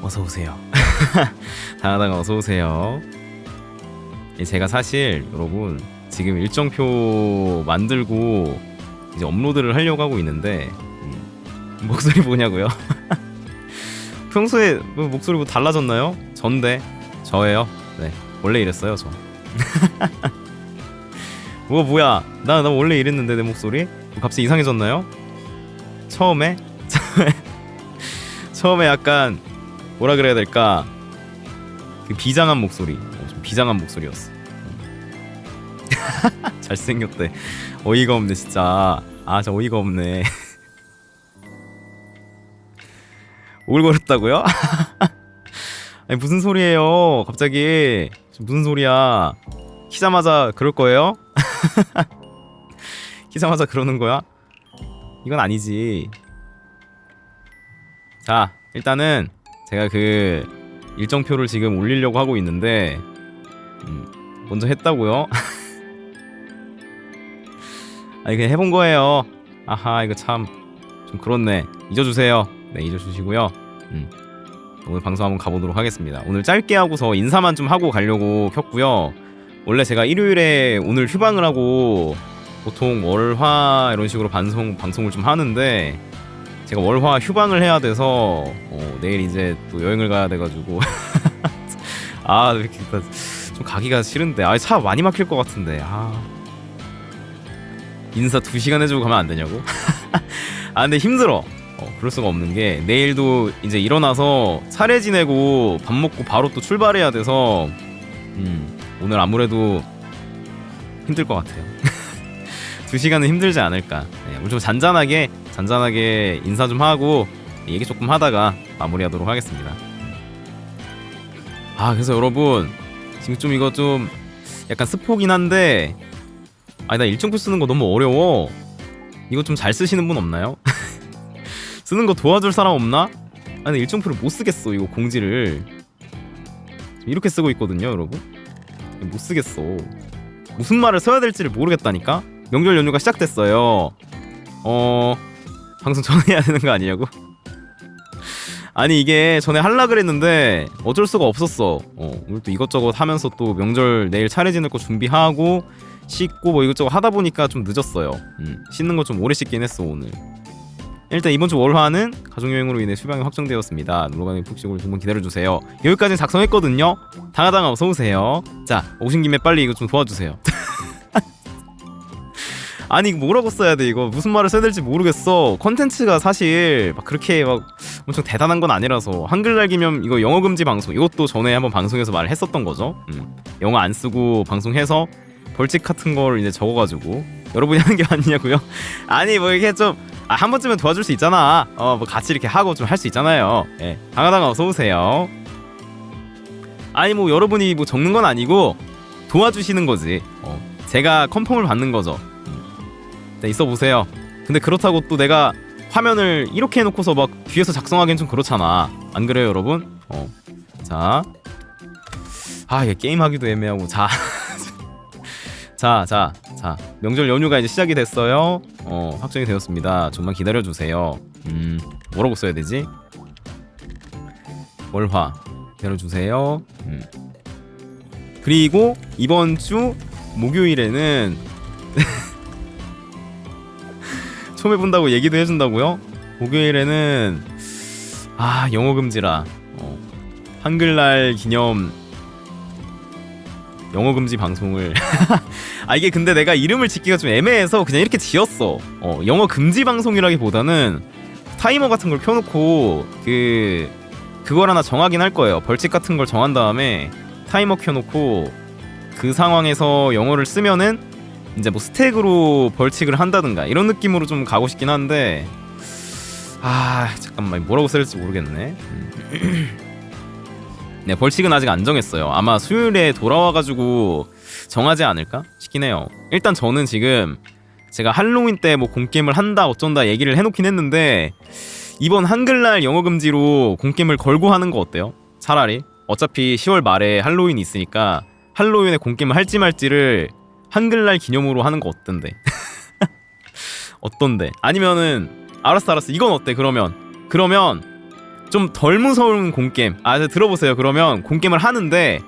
어서오세요. 다나다가 어서오세요. 제가 사실 여러분 지금 일정표 만들고 이제 업로드를 하려고 하고 있는데 목소리 뭐냐고요? 평소에 목소리 뭐 달라졌나요? 전데 저예요. 네, 원래 이랬어요 저. 뭐야 나 원래 이랬는데 내 목소리 갑자기 이상해졌나요? 처음에 약간 뭐라 그래야 될까, 그 비장한 목소리, 좀 비장한 목소리였어. 잘생겼대. 어이가 없네 진짜. 진짜 어이가 없네. 오글거렸다고요? 아니 무슨 소리예요 갑자기. 무슨 소리야. 키자마자 그럴 거예요? 키자마자 그러는 거야? 이건 아니지. 자, 일단은 제가 그 일정표를 지금 올리려고 하고 있는데 먼저 했다고요? 아니 그냥 해본 거예요. 아하, 이거 참 좀 그렇네. 잊어주세요. 네, 잊어주시고요. 오늘 방송 한번 가보도록 하겠습니다. 오늘 짧게 하고서 인사만 좀 하고 가려고 켰고요. 원래 제가 일요일에 오늘 휴방을 하고 보통 월화 이런 식으로 방송을 좀 하는데, 제가 월화 휴방을 해야 돼서 내일 이제 또 여행을 가야 돼가지고 이렇게 좀 가기가 싫은데, 차 많이 막힐 것 같은데. 인사 2시간 해주고 가면 안 되냐고? 근데 힘들어. 그럴 수가 없는 게 내일도 이제 일어나서 차례 지내고 밥 먹고 바로 또 출발해야 돼서 오늘 아무래도 힘들 것 같아요. 2시간은 힘들지 않을까. 네, 오늘 좀 잔잔하게 인사 좀 하고 얘기 조금 하다가 마무리하도록 하겠습니다. 그래서 여러분 지금 좀 이거 좀 약간 스포긴 한데, 나 일정표 쓰는 거 너무 어려워. 이거 좀 잘 쓰시는 분 없나요? 쓰는 거 도와줄 사람 없나? 근데 일정표를 못 쓰겠어. 이거 공지를 이렇게 쓰고 있거든요 여러분. 못 쓰겠어. 무슨 말을 써야 될지를 모르겠다니까. 명절 연휴가 시작됐어요. 방송 전에 해야 되는 거 아니냐고? 아니 이게 전에 할라 그랬는데 어쩔 수가 없었어. 오늘 또 이것저것 하면서 또 명절 내일 차례 지낼 거 준비하고 씻고 뭐 이것저것 하다 보니까 좀 늦었어요. 씻는 거 좀 오래 씻긴 했어 오늘. 일단 이번 주 월화는 가족여행으로 인해 휴방이 확정되었습니다. 놀러가는 푹 쉬고 좀 기다려주세요. 여기까지는 작성했거든요. 당하당하 어서오세요. 자, 오신 김에 빨리 이거 좀 도와주세요. 아니 이거 뭐라고 써야 돼. 이거 무슨 말을 써야 될지 모르겠어. 컨텐츠가 사실 막 그렇게 막 엄청 대단한 건 아니라서. 한글날 기념 이거 영어 금지 방송, 이것도 전에 한번 방송에서 말을 했었던 거죠. 영어 안 쓰고 방송해서 벌칙 같은 걸 이제 적어가지고 여러분이 하는 게 아니냐고요? 아니 뭐 이렇게 좀 한 번쯤은 도와줄 수 있잖아. 뭐 같이 이렇게 하고 좀 할 수 있잖아요. 예, 당하당하 어서 오세요. 아니 뭐 여러분이 뭐 적는 건 아니고 도와주시는 거지. 제가 컨펌을 받는 거죠. 네, 있어 보세요. 근데 그렇다고 또 내가 화면을 이렇게 해놓고서 막 뒤에서 작성하기엔 좀 그렇잖아. 안 그래요 여러분? 자, 이게 게임하기도 애매하고. 자, 명절 연휴가 이제 시작이 됐어요. 확정이 되었습니다. 좀만 기다려주세요. 뭐라고 써야 되지? 월화 기다려주세요. 그리고 이번 주 목요일에는 처음 해본다고 얘기도 해준다고요? 목요일에는 영어 금지라 한글날 기념 영어 금지 방송을 이게 근데 내가 이름을 짓기가 좀 애매해서 그냥 이렇게 지었어. 영어 금지 방송이라기보다는 타이머 같은 걸 켜놓고 그걸 하나 정하긴 할 거예요. 벌칙 같은 걸 정한 다음에 타이머 켜놓고 그 상황에서 영어를 쓰면은 이제 뭐 스택으로 벌칙을 한다든가 이런 느낌으로 좀 가고 싶긴 한데, 잠깐만 뭐라고 쓸지 모르겠네. 네, 벌칙은 아직 안 정했어요. 아마 수요일에 돌아와가지고 정하지 않을까 싶긴 해요. 일단 저는 지금 제가 할로윈 때 뭐 공게임을 한다 어쩐다 얘기를 해놓긴 했는데, 이번 한글날 영어 금지로 공게임을 걸고 하는 거 어때요? 차라리 어차피 10월 말에 할로윈이 있으니까 할로윈에 공게임을 할지 말지를 한글날 기념으로 하는 거 어떤데? 어떤데? 아니면은 알았어 이건 어때? 그러면 좀 덜 무서운 공게임. 들어보세요. 그러면 공게임을 하는데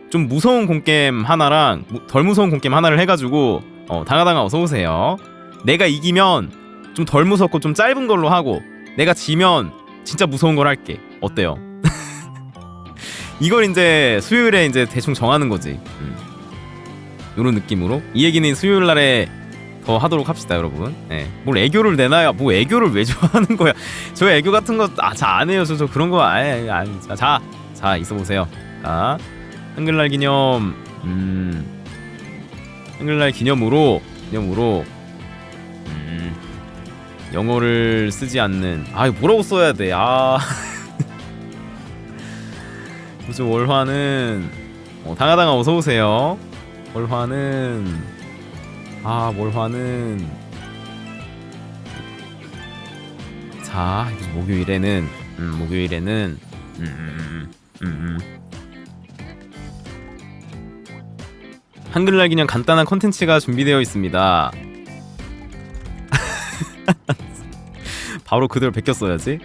좀 무서운 공게임 하나랑 덜 무서운 공게임 하나를 해가지고 당하당하 어서오세요. 내가 이기면 좀 덜 무섭고 좀 짧은 걸로 하고, 내가 지면 진짜 무서운 걸 할게. 어때요? 이걸 이제 수요일에 이제 대충 정하는 거지. 요런 느낌으로 이 얘기는 수요일 날에 더 하도록 합시다, 여러분. 네. 뭘 애교를 내놔요? 뭐 애교를 왜 좋아하는 거야? 저 애교 같은 거 잘 안 해요. 저 그런 거 아니. 자 있어 보세요. 자, 한글날 기념, 한글날 기념으로 영어를 쓰지 않는, 뭐라고 써야 돼? 무슨 월화는 당하당하 어서 오세요. 월화는 자, 목요일에는 한글날 기념 간단한 컨텐츠가 준비되어 있습니다. 바로 그대로 베꼈어야지.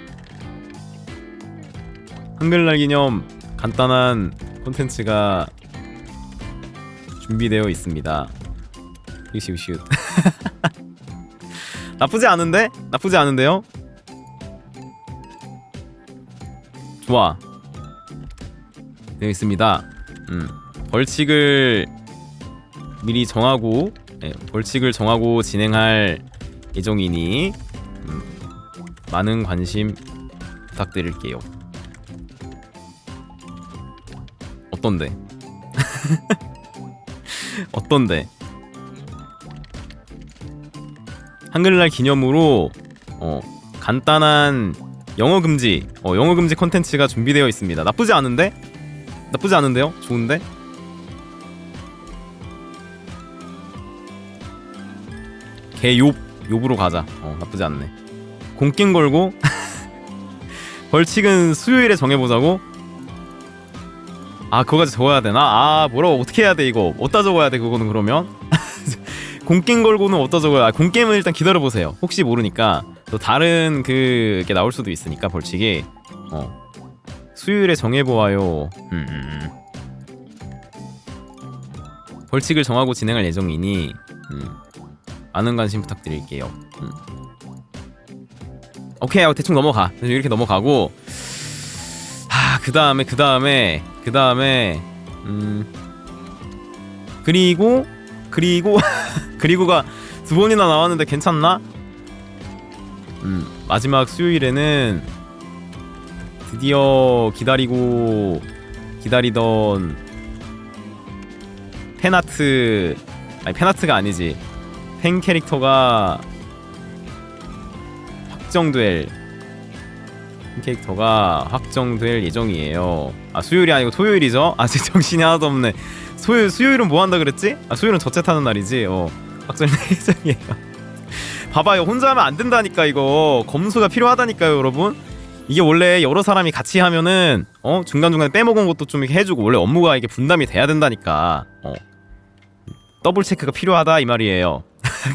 한글날 기념 간단한 콘텐츠가 준비되어 있습니다. 슛. 나쁘지 않은데요? 좋아. 되어 있습니다. 벌칙을 미리 정하고, 벌칙을 정하고 진행할 예정이니 많은 관심 부탁드릴게요. 어떤데? 어떤데? 한글날 기념으로 간단한 영어 금지 컨텐츠가 준비되어 있습니다. 나쁘지 않은데요? 좋은데? 욕으로 가자. 나쁘지 않네. 공깽 걸고 벌칙은 수요일에 정해보자고? 그거까지 적어야 되나? 뭐라고 어떻게 해야 돼 이거? 어디다 적어야 돼 그거는 그러면? 공게임 걸고는 어디다 적어요? 공게임은 일단 기다려보세요. 혹시 모르니까 또 다른 그게 나올 수도 있으니까 벌칙이 수요일에 정해보아요. 벌칙을 정하고 진행할 예정이니 많은 관심 부탁드릴게요. 오케이 하고 대충 넘어가. 이렇게 넘어가고, 그 다음에 그리고가 두 번이나 나왔는데 괜찮나? 마지막 수요일에는 드디어 기다리던 팬아트가 아니지, 팬 캐릭터가 확정될 예정이에요. 수요일이 아니고 토요일이죠? 진짜 정신이 하나도 없네. 수요일은 뭐 한다 그랬지? 수요일은 저체 타는 날이지. 확정될 예정이에요. 봐봐요, 혼자 하면 안 된다니까. 이거 검수가 필요하다니까요, 여러분. 이게 원래 여러 사람이 같이 하면은 중간중간에 빼먹은 것도 좀 이렇게 해주고, 원래 업무가 이게 분담이 돼야 된다니까. 더블 체크가 필요하다 이 말이에요.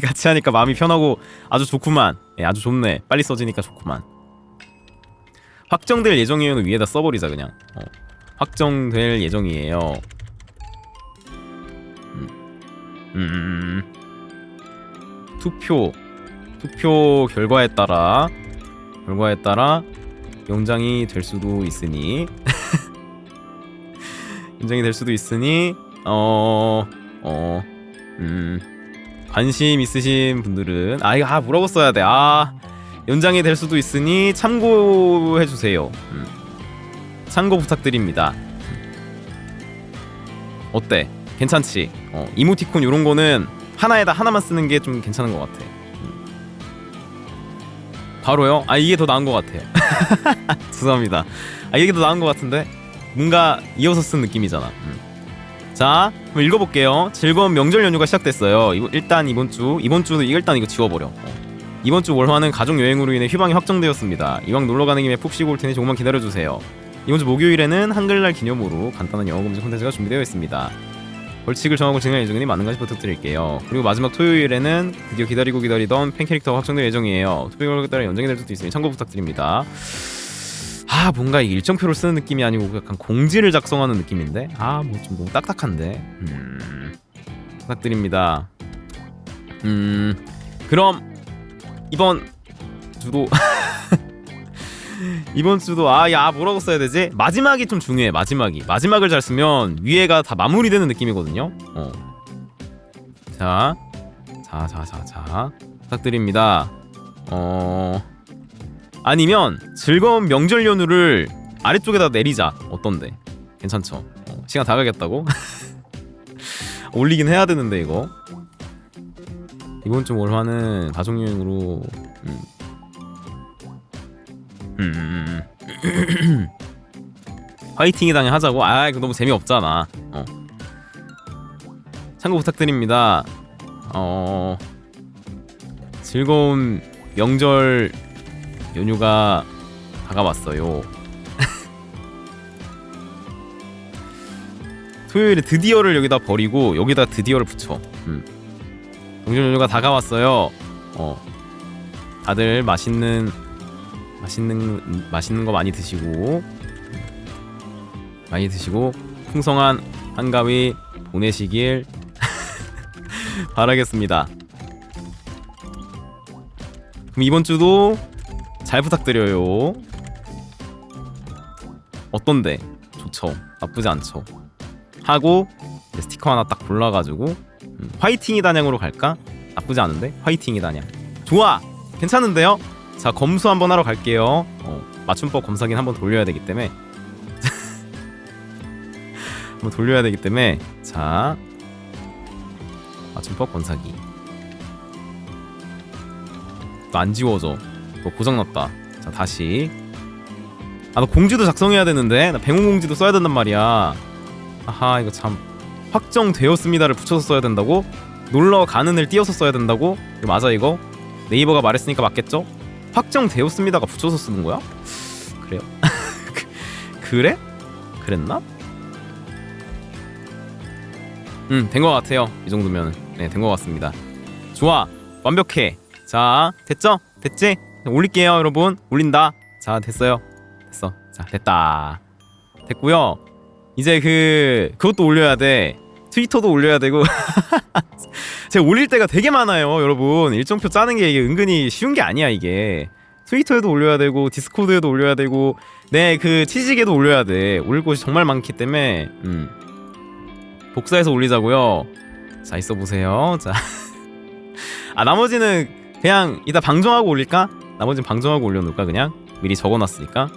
같이 하니까 마음이 편하고 아주 좋구만. 아주 좋네. 빨리 써지니까 좋구만. 확정될 예정이에요는 위에다 써버리자 그냥. 확정될 예정이에요. 투표 결과에 따라 연장이 될 수도 있으니 관심 있으신 분들은 뭐라고 써야 돼? 연장이 될 수도 있으니 참고해주세요. 참고 부탁드립니다. 어때? 괜찮지? 이모티콘 요런 거는 하나에다 하나만 쓰는 게 좀 괜찮은 것 같아. 바로요? 이게 더 나은 것 같아요. 죄송합니다. 이게 더 나은 것 같은데? 뭔가 이어서 쓴 느낌이잖아. 자, 한번 읽어볼게요. 즐거운 명절 연휴가 시작됐어요. 일단 이번주 일단 이거 지워버려. 이번주 월화는 가족여행으로 인해 휴방이 확정되었습니다. 이왕 놀러가는 김에 푹 쉬고 올 테니 조금만 기다려주세요. 이번주 목요일에는 한글날 기념으로 간단한 영어금지 콘텐츠가 준비되어 있습니다. 벌칙을 정하고 진행할 예정이니 많은 관심 부탁드릴게요. 그리고 마지막 토요일에는 드디어 기다리고 기다리던 팬캐릭터가 확정될 예정이에요. 투표결과에 따라 연장이 될 수도 있으니 참고 부탁드립니다. 아 뭔가 일정표를 쓰는 느낌이 아니고 약간 공지를 작성하는 느낌인데 뭐 좀 너무 딱딱한데 부탁드립니다. 그럼 이번 주도 이번 주도 뭐라고 써야 되지? 마지막이 좀 중요해. 마지막을 잘 쓰면 위에가 다 마무리되는 느낌이거든요. 자 부탁드립니다. 아니면 즐거운 명절 연휴를 아래쪽에다 내리자. 어떤데? 괜찮죠? 시간 다 가겠다고? 올리긴 해야 되는데 이거 이번 주 월화는 가족여행으로 화이팅이 당연 하자고? 이거 너무 재미없잖아. 참고 부탁드립니다. 즐거운 명절 연휴가 다가왔어요. 토요일에 드디어를 여기다 버리고 여기다 드디어를 붙여. 명절 연휴가 다가왔어요. 다들 맛있는 거 많이 드시고 풍성한 한가위 보내시길 바라겠습니다. 그럼 이번 주도 잘 부탁드려요. 어떤데? 좋죠. 나쁘지 않죠. 하고 스티커 하나 딱 골라가지고 화이팅이 단양으로 갈까? 나쁘지 않은데? 화이팅이 단양 좋아! 괜찮은데요? 자 검수 한번 하러 갈게요. 맞춤법 검사긴 한번 돌려야 되기 때문에 자 맞춤법 검사기 또 안 지워져. 또 고장났다. 자 다시 나 공지도 작성해야 되는데 나 뱅온 공지도 써야 된단 말이야. 이거 참 확정되었습니다를 붙여서 써야 된다고? 놀러 가는 을 띄어서 써야 된다고? 이거 맞아 이거? 네이버가 말했으니까 맞겠죠? 확정되었습니다가 붙여서 쓰는 거야? 그래요? 그래? 그랬나? 된 것 같아요. 이 정도면 된 것 같습니다. 좋아 완벽해. 자 됐죠? 됐지? 올릴게요 여러분. 올린다. 자 됐어요. 됐어. 자 됐다. 됐고요. 이제 그것도 올려야 돼. 트위터도 올려야 되고 제가 올릴 때가 되게 많아요 여러분. 일정표 짜는 게 이게 은근히 쉬운 게 아니야. 이게 트위터에도 올려야 되고 디스코드에도 올려야 되고 치직에도 올려야 돼. 올릴 곳이 정말 많기 때문에 복사해서 올리자고요. 자 있어보세요. 자 나머지는 그냥 이따 방송하고 올릴까? 나머지는 방송하고 올려놓을까? 그냥 미리 적어놨으니까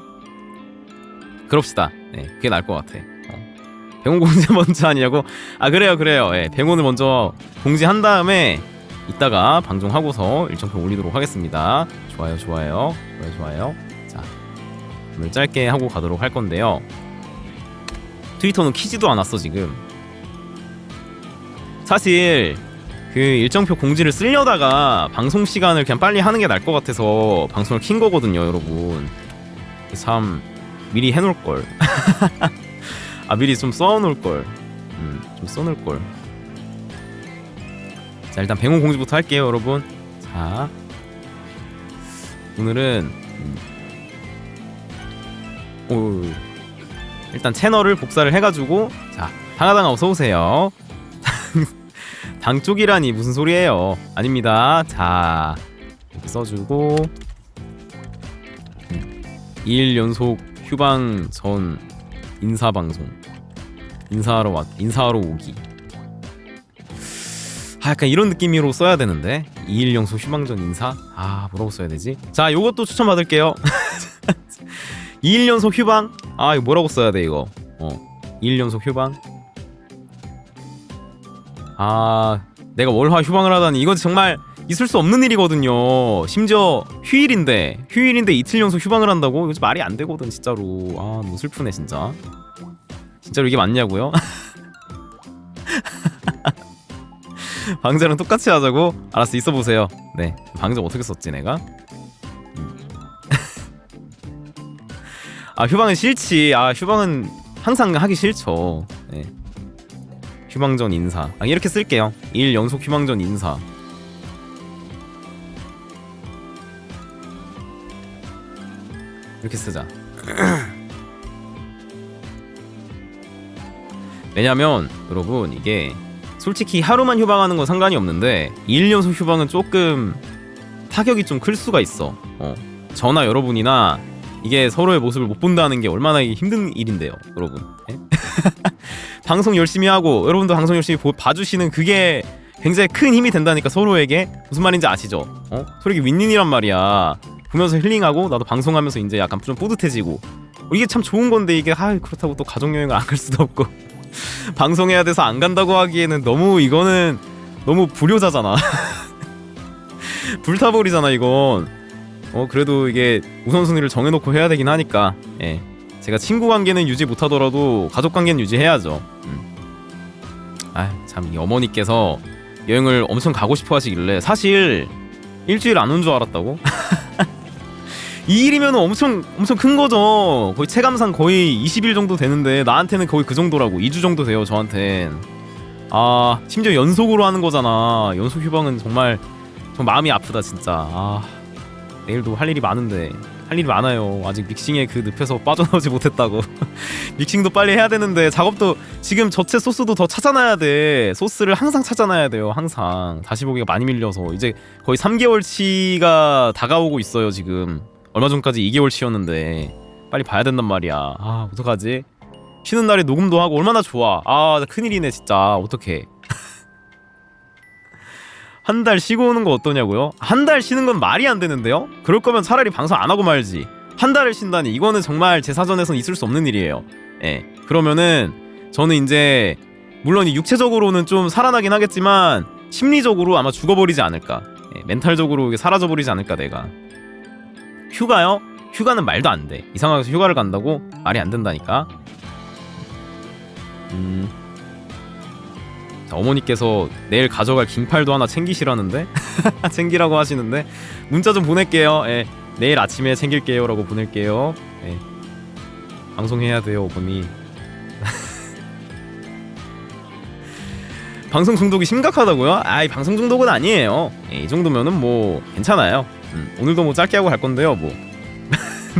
그럽시다. 그게 나을 것 같아. 백원 공지 먼저 하냐고? 그래요. 백원을 먼저 공지한 다음에 이따가 방송하고서 일정표 올리도록 하겠습니다. 좋아요. 자 오늘 짧게 하고 가도록 할 건데요. 트위터는 키지도 않았어 지금. 사실 일정표 공지를 쓰려다가 방송 시간을 그냥 빨리 하는 게 나을 것 같아서 방송을 킨 거거든요 여러분. 참 미리 해놓을 걸. 미리 좀 써놓을 걸. 자 일단 백원 공지부터 할게요 여러분. 자 오늘은 일단 채널을 복사를 해가지고 자 당하당하 어서오세요. 당 쪽이라니 무슨 소리예요. 아닙니다. 자 이렇게 써주고 2일 연속 휴방 전 인사방송 인사하러 오기. 약간 이런 느낌으로 써야 되는데 2일 연속 휴방 전 인사? 뭐라고 써야 되지? 자 요것도 추천받을게요. 2일 연속 휴방? 이거 뭐라고 써야 돼 이거? 2일 연속 휴방? 내가 월화 휴방을 하다니 이건 정말 있을 수 없는 일이거든요. 심지어 휴일인데 이틀 연속 휴방을 한다고? 이거 말이 안 되거든 진짜로. 너무 슬프네 진짜로 이게 맞냐고요? 방자랑 똑같이 하자고? 알았어 있어보세요. 네 방자 어떻게 썼지 내가? 휴방은 싫지. 휴방은 항상 하기 싫죠. 휴방전 인사. 이렇게 쓸게요. 2일 연속 휴방전 인사. 이렇게 쓰자. 왜냐면 여러분 이게 솔직히 하루만 휴방하는 건 상관이 없는데 2일 연속 휴방은 조금 타격이 좀 클 수가 있어. 저나 여러분이나 이게 서로의 모습을 못 본다는 게 얼마나 힘든 일인데요, 여러분. 방송 열심히 하고 여러분도 방송 열심히 봐주시는 그게 굉장히 큰 힘이 된다니까, 서로에게. 무슨 말인지 아시죠? 서로 이게 윈윈이란 말이야. 보면서 힐링하고 나도 방송하면서 이제 약간 좀 뿌듯해지고, 이게 참 좋은 건데, 이게 그렇다고 또 가족여행을 안 갈 수도 없고 방송해야 돼서 안 간다고 하기에는 너무, 이거는 너무 불효자잖아. 불타버리잖아 이건. 그래도 이게 우선순위를 정해놓고 해야 되긴 하니까, 예. 제가 친구 관계는 유지 못하더라도 가족 관계는 유지해야죠. 참, 이 어머니께서 여행을 엄청 가고 싶어 하시길래, 사실 일주일 안 온 줄 알았다고? 2일이면 엄청 큰 거죠. 거의 체감상 거의 20일 정도 되는데 나한테는 거의 그 정도라고. 2주 정도 돼요 저한텐. 심지어 연속으로 하는 거잖아. 연속 휴방은 정말 마음이 아프다 진짜. 내일도 할 일이 많은데, 할 일이 많아요. 아직 믹싱의 그 늪에서 빠져나오지 못했다고. 믹싱도 빨리 해야 되는데, 작업도 지금 저체 소스도 더 찾아놔야 돼. 소스를 항상 찾아놔야 돼요. 항상. 다시 보기가 많이 밀려서 이제 거의 3개월치가 다가오고 있어요 지금. 얼마 전까지 2개월치였는데 빨리 봐야 된단 말이야. 어떡하지? 쉬는 날에 녹음도 하고 얼마나 좋아. 큰일이네 진짜. 어떡해. 한 달 쉬고 오는 거 어떠냐고요? 한 달 쉬는 건 말이 안 되는데요? 그럴 거면 차라리 방송 안 하고 말지. 한 달을 쉰다니, 이거는 정말 제 사전에선 있을 수 없는 일이에요. 예. 그러면은 저는 이제 물론 육체적으로는 좀 살아나긴 하겠지만 심리적으로 아마 죽어버리지 않을까. 예. 멘탈적으로 이게 사라져버리지 않을까 내가. 휴가요? 휴가는 말도 안 돼. 이 상황에서 휴가를 간다고? 말이 안 된다니까. 자, 어머니께서 내일 가져갈 긴팔도 하나 챙기시라는데 챙기라고 하시는데 문자 좀 보낼게요. 예, 내일 아침에 챙길게요 라고 보낼게요. 예, 방송해야 돼요 어머니. 방송 중독이 심각하다고요? 방송 중독은 아니에요. 예, 이 정도면은 뭐 괜찮아요. 오늘도 뭐 짧게 하고 갈 건데요 뭐.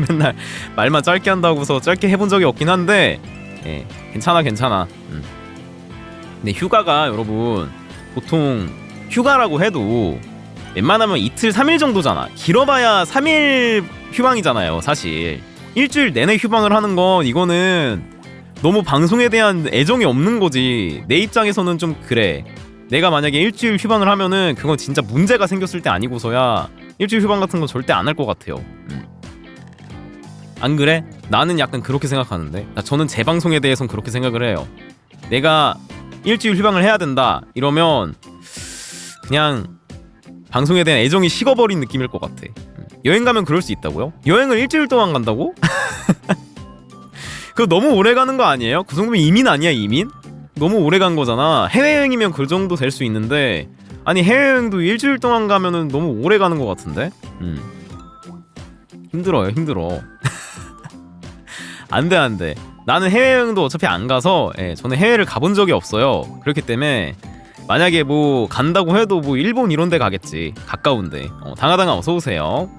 맨날 말만 짧게 한다고서 짧게 해본 적이 없긴 한데, 예, 괜찮아. 근데 휴가가 여러분 보통 휴가라고 해도 웬만하면 이틀 3일 정도잖아. 길어봐야 3일 휴방이잖아요 사실. 일주일 내내 휴방을 하는 건, 이거는 너무 방송에 대한 애정이 없는 거지. 내 입장에서는 좀 그래. 내가 만약에 일주일 휴방을 하면은 그건 진짜 문제가 생겼을 때 아니고서야 일주일 휴방 같은 건 절대 안 할 것 같아요. 안 그래? 나는 약간 그렇게 생각하는데, 저는 제 방송에 대해서는 그렇게 생각을 해요. 내가 일주일 휴방을 해야 된다 이러면 그냥 방송에 대한 애정이 식어버린 느낌일 것 같아. 여행 가면 그럴 수 있다고요? 여행을 일주일 동안 간다고? 그거 너무 오래 가는 거 아니에요? 그 정도면 이민 아니야, 이민? 너무 오래 간 거잖아. 해외여행이면 그 정도 될 수 있는데, 아니 해외여행도 일주일 동안 가면은 너무 오래 가는 것 같은데? 힘들어요. 안돼. 나는 해외여행도 어차피 안 가서, 저는 해외를 가본 적이 없어요. 그렇기 때문에 만약에 뭐 간다고 해도 뭐 일본 이런 데 가겠지. 가까운데. 당하당하 어서오세요.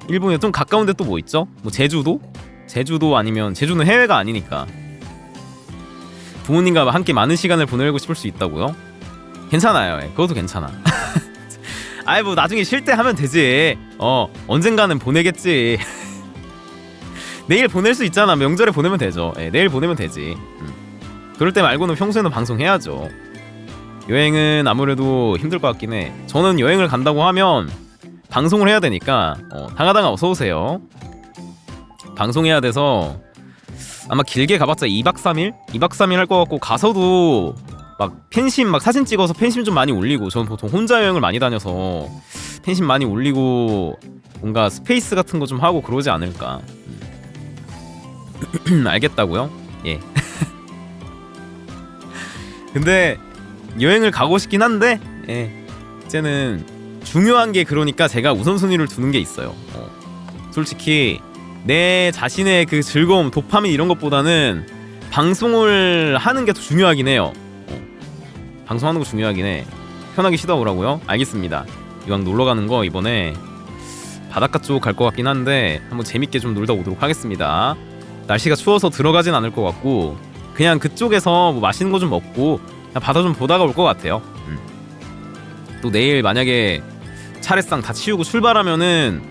일본에 좀 가까운데 또 뭐 있죠? 뭐 제주도? 제주도 아니면, 제주는 해외가 아니니까 부모님과 함께 많은 시간을 보내고 싶을 수 있다고요? 괜찮아요. 그것도 괜찮아. 뭐 나중에 쉴 때 하면 되지. 언젠가는 보내겠지. 내일 보낼 수 있잖아. 명절에 보내면 되죠. 내일 보내면 되지. 그럴 때 말고는 평소에는 방송해야죠. 여행은 아무래도 힘들 것 같긴 해. 저는 여행을 간다고 하면 방송을 해야 되니까, 당하당하 어서오세요. 방송해야 돼서 아마 길게 가봤자 2박 3일? 2박 3일 할 것 같고, 가서도 막 팬심 막 사진 찍어서 팬심 좀 많이 올리고, 저는 보통 혼자 여행을 많이 다녀서 팬심 많이 올리고 뭔가 스페이스 같은 거 좀 하고 그러지 않을까. 알겠다고요? 예. 근데 여행을 가고 싶긴 한데, 이제는 중요한 게, 그러니까 제가 우선순위를 두는 게 있어요. 솔직히 내 자신의 그 즐거움, 도파민 이런 것보다는 방송을 하는 게 더 중요하긴 해요. 방송하는 거 중요하긴 해. 편하게 쉬다 오라고요? 알겠습니다. 이왕 놀러 가는 거 이번에 바닷가 쪽 갈 것 같긴 한데 한번 재밌게 좀 놀다 오도록 하겠습니다. 날씨가 추워서 들어가진 않을 것 같고 그냥 그쪽에서 뭐 맛있는 거 좀 먹고 그냥 바다 좀 보다가 올 것 같아요. 또 내일 만약에 차례상 다 치우고 출발하면은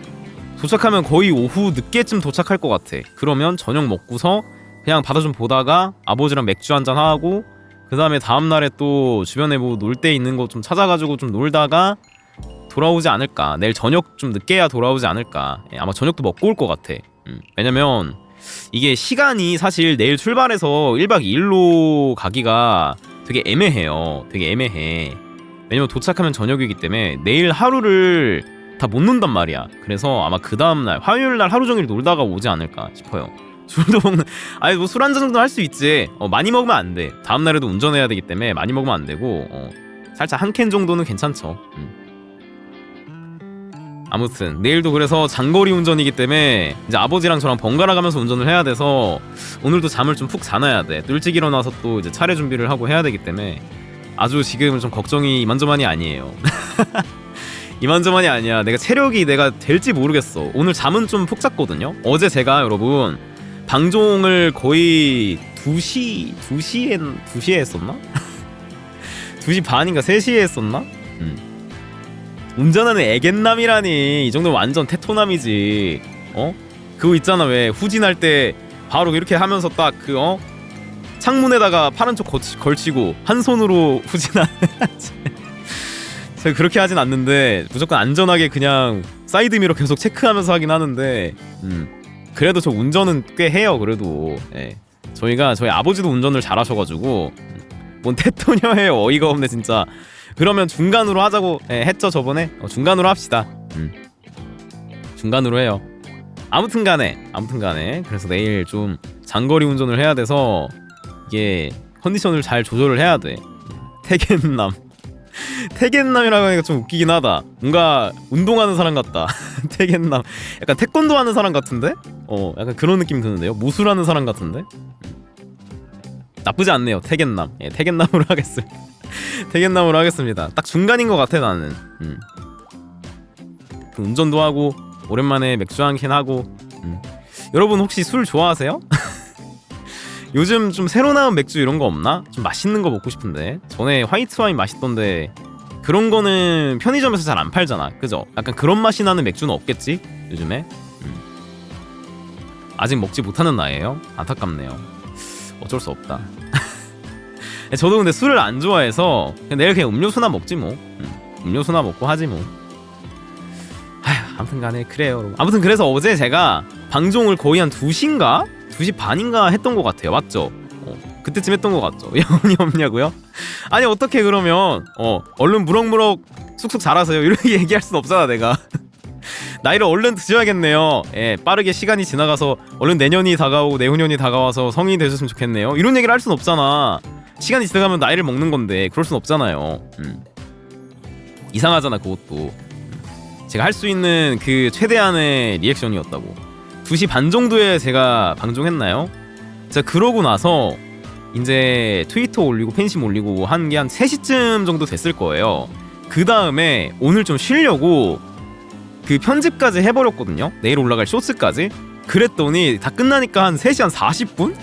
도착하면 거의 오후 늦게쯤 도착할 것 같아. 그러면 저녁 먹고서 그냥 바다 좀 보다가 아버지랑 맥주 한잔 하고 그 다음에 다음날에 또 주변에 뭐 놀 데 있는 거 좀 찾아가지고 좀 놀다가 돌아오지 않을까. 내일 저녁 좀 늦게야 돌아오지 않을까. 아마 저녁도 먹고 올 것 같아. 왜냐면 이게 시간이 사실 내일 출발해서 1박 2일로 가기가 되게 애매해요. 되게 애매해. 왜냐면 도착하면 저녁이기 때문에 내일 하루를 다 못 논단 말이야. 그래서 아마 그 다음날 화요일날 하루 종일 놀다가 오지 않을까 싶어요. 술도 먹는 아니 뭐 술 한잔 정도 할 수 있지. 많이 먹으면 안 돼. 다음날에도 운전해야 되기 때문에 많이 먹으면 안 되고 살짝 한 캔 정도는 괜찮죠. 아무튼 내일도 그래서 장거리 운전이기 때문에 이제 아버지랑 저랑 번갈아 가면서 운전을 해야 돼서 오늘도 잠을 좀 푹 자놔야 돼. 또 일찍 일어나서 또 이제 차례 준비를 하고 해야 되기 때문에 아주 지금 좀 걱정이 이만저만이 아니에요. 이만저만이 아니야. 내가 될지 모르겠어. 오늘 잠은 좀 푹 잤거든요. 어제 제가 여러분 방종을 거의 2시에 했었나? 2시 반인가 3시에 했었나? 운전하는 애견남이라니. 이 정도면 완전 테토남이지. 그거 있잖아. 왜 후진할 때 바로 이렇게 하면서 딱 창문에다가 파란 쪽 걸치고 한 손으로 후진하는. 제가 그렇게 하진 않는데 무조건 안전하게 그냥 사이드미러 계속 체크하면서 하긴 하는데 그래도 저 운전은 꽤 해요. 그래도 저희 아버지도 운전을 잘하셔가지고 뭔 테토녀예요. 어이가 없네 진짜. 그러면 중간으로 하자고 했죠 저번에. 중간으로 합시다. 중간으로 해요. 아무튼 간에 그래서 내일 좀 장거리 운전을 해야 돼서 이게 컨디션을 잘 조절을 해야 돼. 태견남이라고 하니까 좀 웃기긴 하다. 뭔가 운동하는 사람 같다. 태견남 약간 태권도 하는 사람 같은데? 약간 그런 느낌 드는데요. 무술하는 사람 같은데? 나쁘지 않네요. 태견남. 태견남으로 하겠습니다. 태견남으로 하겠습니다. 딱 중간인 것 같아 나는. 운전도 하고 오랜만에 맥주 한 캔 하고. 여러분 혹시 술 좋아하세요? 요즘 좀 새로 나온 맥주 이런 거 없나? 좀 맛있는 거 먹고 싶은데. 전에 화이트 와인 맛있던데 그런 거는 편의점에서 잘 안 팔잖아. 그죠? 약간 그런 맛이 나는 맥주는 없겠지? 요즘에? 아직 먹지 못하는 나이에요? 안타깝네요. 어쩔 수 없다. 저도 근데 술을 안 좋아해서 내일 그냥 음료수나 먹지 뭐. 음료수나 먹고 하지 뭐. 아무튼 간에 그래요. 아무튼 그래서 어제 제가 방종을 거의 한 2시인가? 2시 반인가 했던 것 같아요. 맞죠? 그때쯤 했던 것 같죠? 영혼이 없냐고요? 아니 어떻게 그러면 얼른 무럭무럭 쑥쑥 자라세요 이렇게 얘기할 순 없잖아 내가. 나이를 얼른 드셔야겠네요. 빠르게 시간이 지나가서 얼른 내년이 다가오고 내후년이 다가와서 성인이 되셨으면 좋겠네요 이런 얘기를 할 순 없잖아. 시간이 지나가면 나이를 먹는 건데 그럴 순 없잖아요. 이상하잖아 그것도. 제가 할 수 있는 그 최대한의 리액션이었다고. 2시 반 정도에 제가 방종했나요? 제가 그러고 나서 이제 트위터 올리고 팬심 올리고 한 게 한 3시쯤 정도 됐을 거예요. 그 다음에 오늘 좀 쉬려고 그 편집까지 해버렸거든요. 내일 올라갈 쇼츠까지. 그랬더니 다 끝나니까 한 3시 한 40분?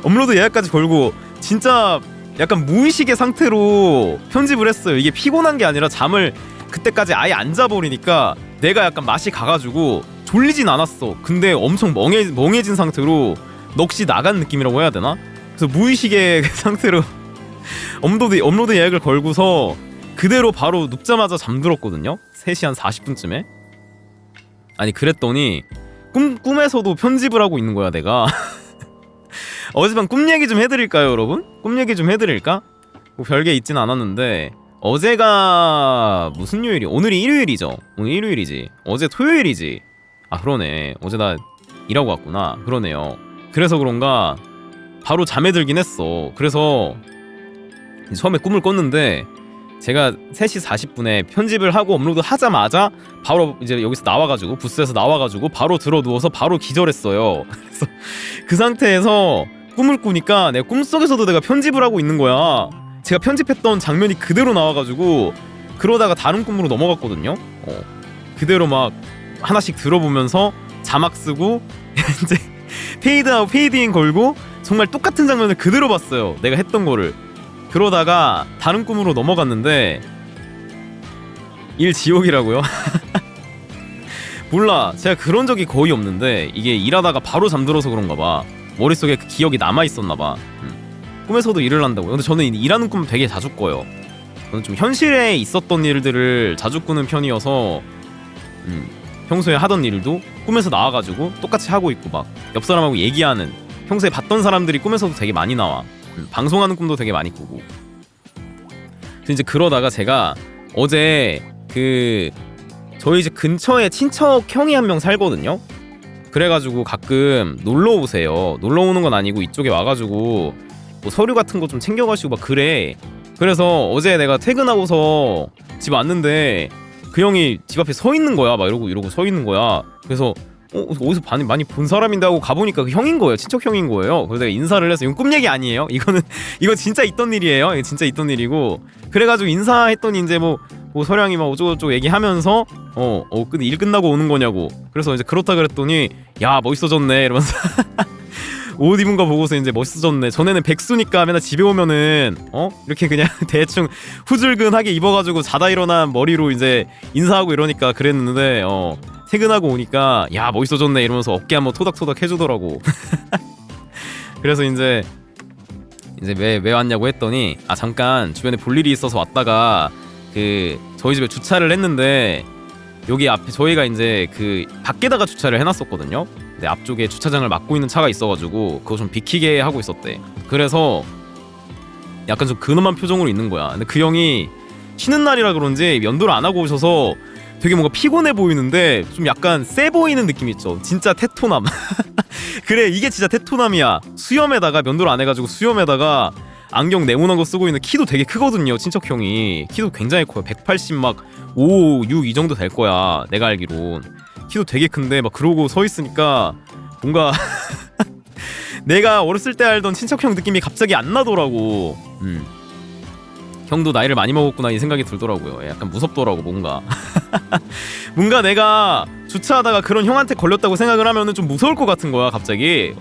업로드 예약까지 걸고 진짜 약간 무의식의 상태로 편집을 했어요. 이게 피곤한 게 아니라 잠을 그때까지 아예 안 자버리니까 내가 약간 맛이 가가지고 졸리진 않았어. 근데 엄청 멍해진 상태로 넋이 나간 느낌이라고 해야 되나? 그래서 무의식의 상태로 업로드 예약을 걸고서 그대로 바로 눕자마자 잠들었거든요. 3시 한 40분쯤에. 아니 그랬더니 꿈에서도 편집을 하고 있는 거야 내가. 어젯밤 꿈 얘기 좀 해드릴까요 여러분? 꿈 얘기 좀 해드릴까? 뭐 별게 있진 않았는데 어제가 무슨 요일이? 오늘이 일요일이죠. 오늘 일요일이지. 어제 토요일이지. 아 그러네. 어제 나 일하고 왔구나. 그러네요. 그래서 그런가 바로 잠에 들긴 했어. 그래서 처음에 꿈을 꿨는데 제가 3시 40분에 편집을 하고 업로드 하자마자 바로 이제 여기서 나와가지고 부스에서 나와가지고 바로 들어 누워서 바로 기절했어요. 그래서 그 상태에서 꿈을 꾸니까 내가 꿈속에서도 내가 편집을 하고 있는 거야. 제가 편집했던 장면이 그대로 나와가지고 그러다가 다른 꿈으로 넘어갔거든요. 그대로 막 하나씩 들어보면서 자막 쓰고 이제 페이드아웃 페이드인 걸고 정말 똑같은 장면을 그대로 봤어요. 내가 했던 거를. 그러다가 다른 꿈으로 넘어갔는데 일 지옥이라고요? 몰라, 제가 그런 적이 거의 없는데 이게 일하다가 바로 잠들어서 그런가 봐. 머릿속에 그 기억이 남아있었나 봐. 꿈에서도 일을 한다고요? 근데 저는 일하는 꿈 되게 자주 꿔요. 저는 좀 현실에 있었던 일들을 자주 꾸는 편이어서 평소에 하던 일도 꿈에서 나와가지고 똑같이 하고 있고 막 옆 사람하고 얘기하는, 평소에 봤던 사람들이 꿈에서도 되게 많이 나와. 방송하는 꿈도 되게 많이 꾸고. 그래서 이제 그러다가 제가 어제 저희 집 근처에 친척 형이 한 명 살거든요. 그래가지고 가끔 놀러 오세요. 놀러 오는 건 아니고 이쪽에 와가지고 뭐 서류 같은 거 좀 챙겨가시고 막 그래. 그래서 어제 내가 퇴근하고서 집 왔는데 그 형이 집 앞에 서 있는 거야. 막 이러고 서 있는 거야. 그래서 어디서 많이 본 사람인데 하고 가보니까 그 형인 거예요. 친척 형인 거예요. 그래서 내가 인사를 해서, 이건 꿈 얘기 아니에요. 이거 진짜 있던 일이에요. 이거 진짜 있던 일이고. 그래가지고 인사했더니 이제 뭐 서량이 막 어쩌고저쩌고 얘기하면서 근데 일 끝나고 오는 거냐고. 그래서 이제 그렇다 그랬더니 야 멋있어졌네 이러면서 옷 입은 거 보고서 이제 멋있어졌네. 전에는 백수니까 맨날 집에 오면은 이렇게 그냥 대충 후줄근하게 입어가지고 자다 일어난 머리로 이제 인사하고 이러니까 그랬는데 퇴근하고 오니까 야 멋있어졌네 이러면서 어깨 한번 토닥토닥 해주더라고. 그래서 이제 왜 왔냐고 했더니 잠깐 주변에 볼 일이 있어서 왔다가 저희 집에 주차를 했는데 여기 앞에 저희가 이제 밖에다가 주차를 해놨었거든요. 근데 앞쪽에 주차장을 막고 있는 차가 있어가지고 그거 좀 비키게 하고 있었대. 그래서 약간 좀 근엄한 표정으로 있는 거야. 근데 그 형이 쉬는 날이라 그런지 면도를 안 하고 오셔서 되게 뭔가 피곤해 보이는데 좀 약간 세 보이는 느낌 있죠. 진짜 테토남. 그래, 이게 진짜 테토남이야. 수염에다가 면도를 안 해가지고 수염에다가 안경 네모난 거 쓰고 있는, 키도 되게 크거든요. 친척 형이 키도 굉장히 커요. 180 막 5, 6 이 정도 될 거야. 내가 알기론 키도 되게 큰데 막 그러고 서 있으니까 뭔가 내가 어렸을 때 알던 친척 형 느낌이 갑자기 안 나더라고. 형도 나이를 많이 먹었구나 이 생각이 들더라고요. 약간 무섭더라고 뭔가. 뭔가 내가 주차하다가 그런 형한테 걸렸다고 생각을 하면은 좀 무서울 것 같은 거야 갑자기.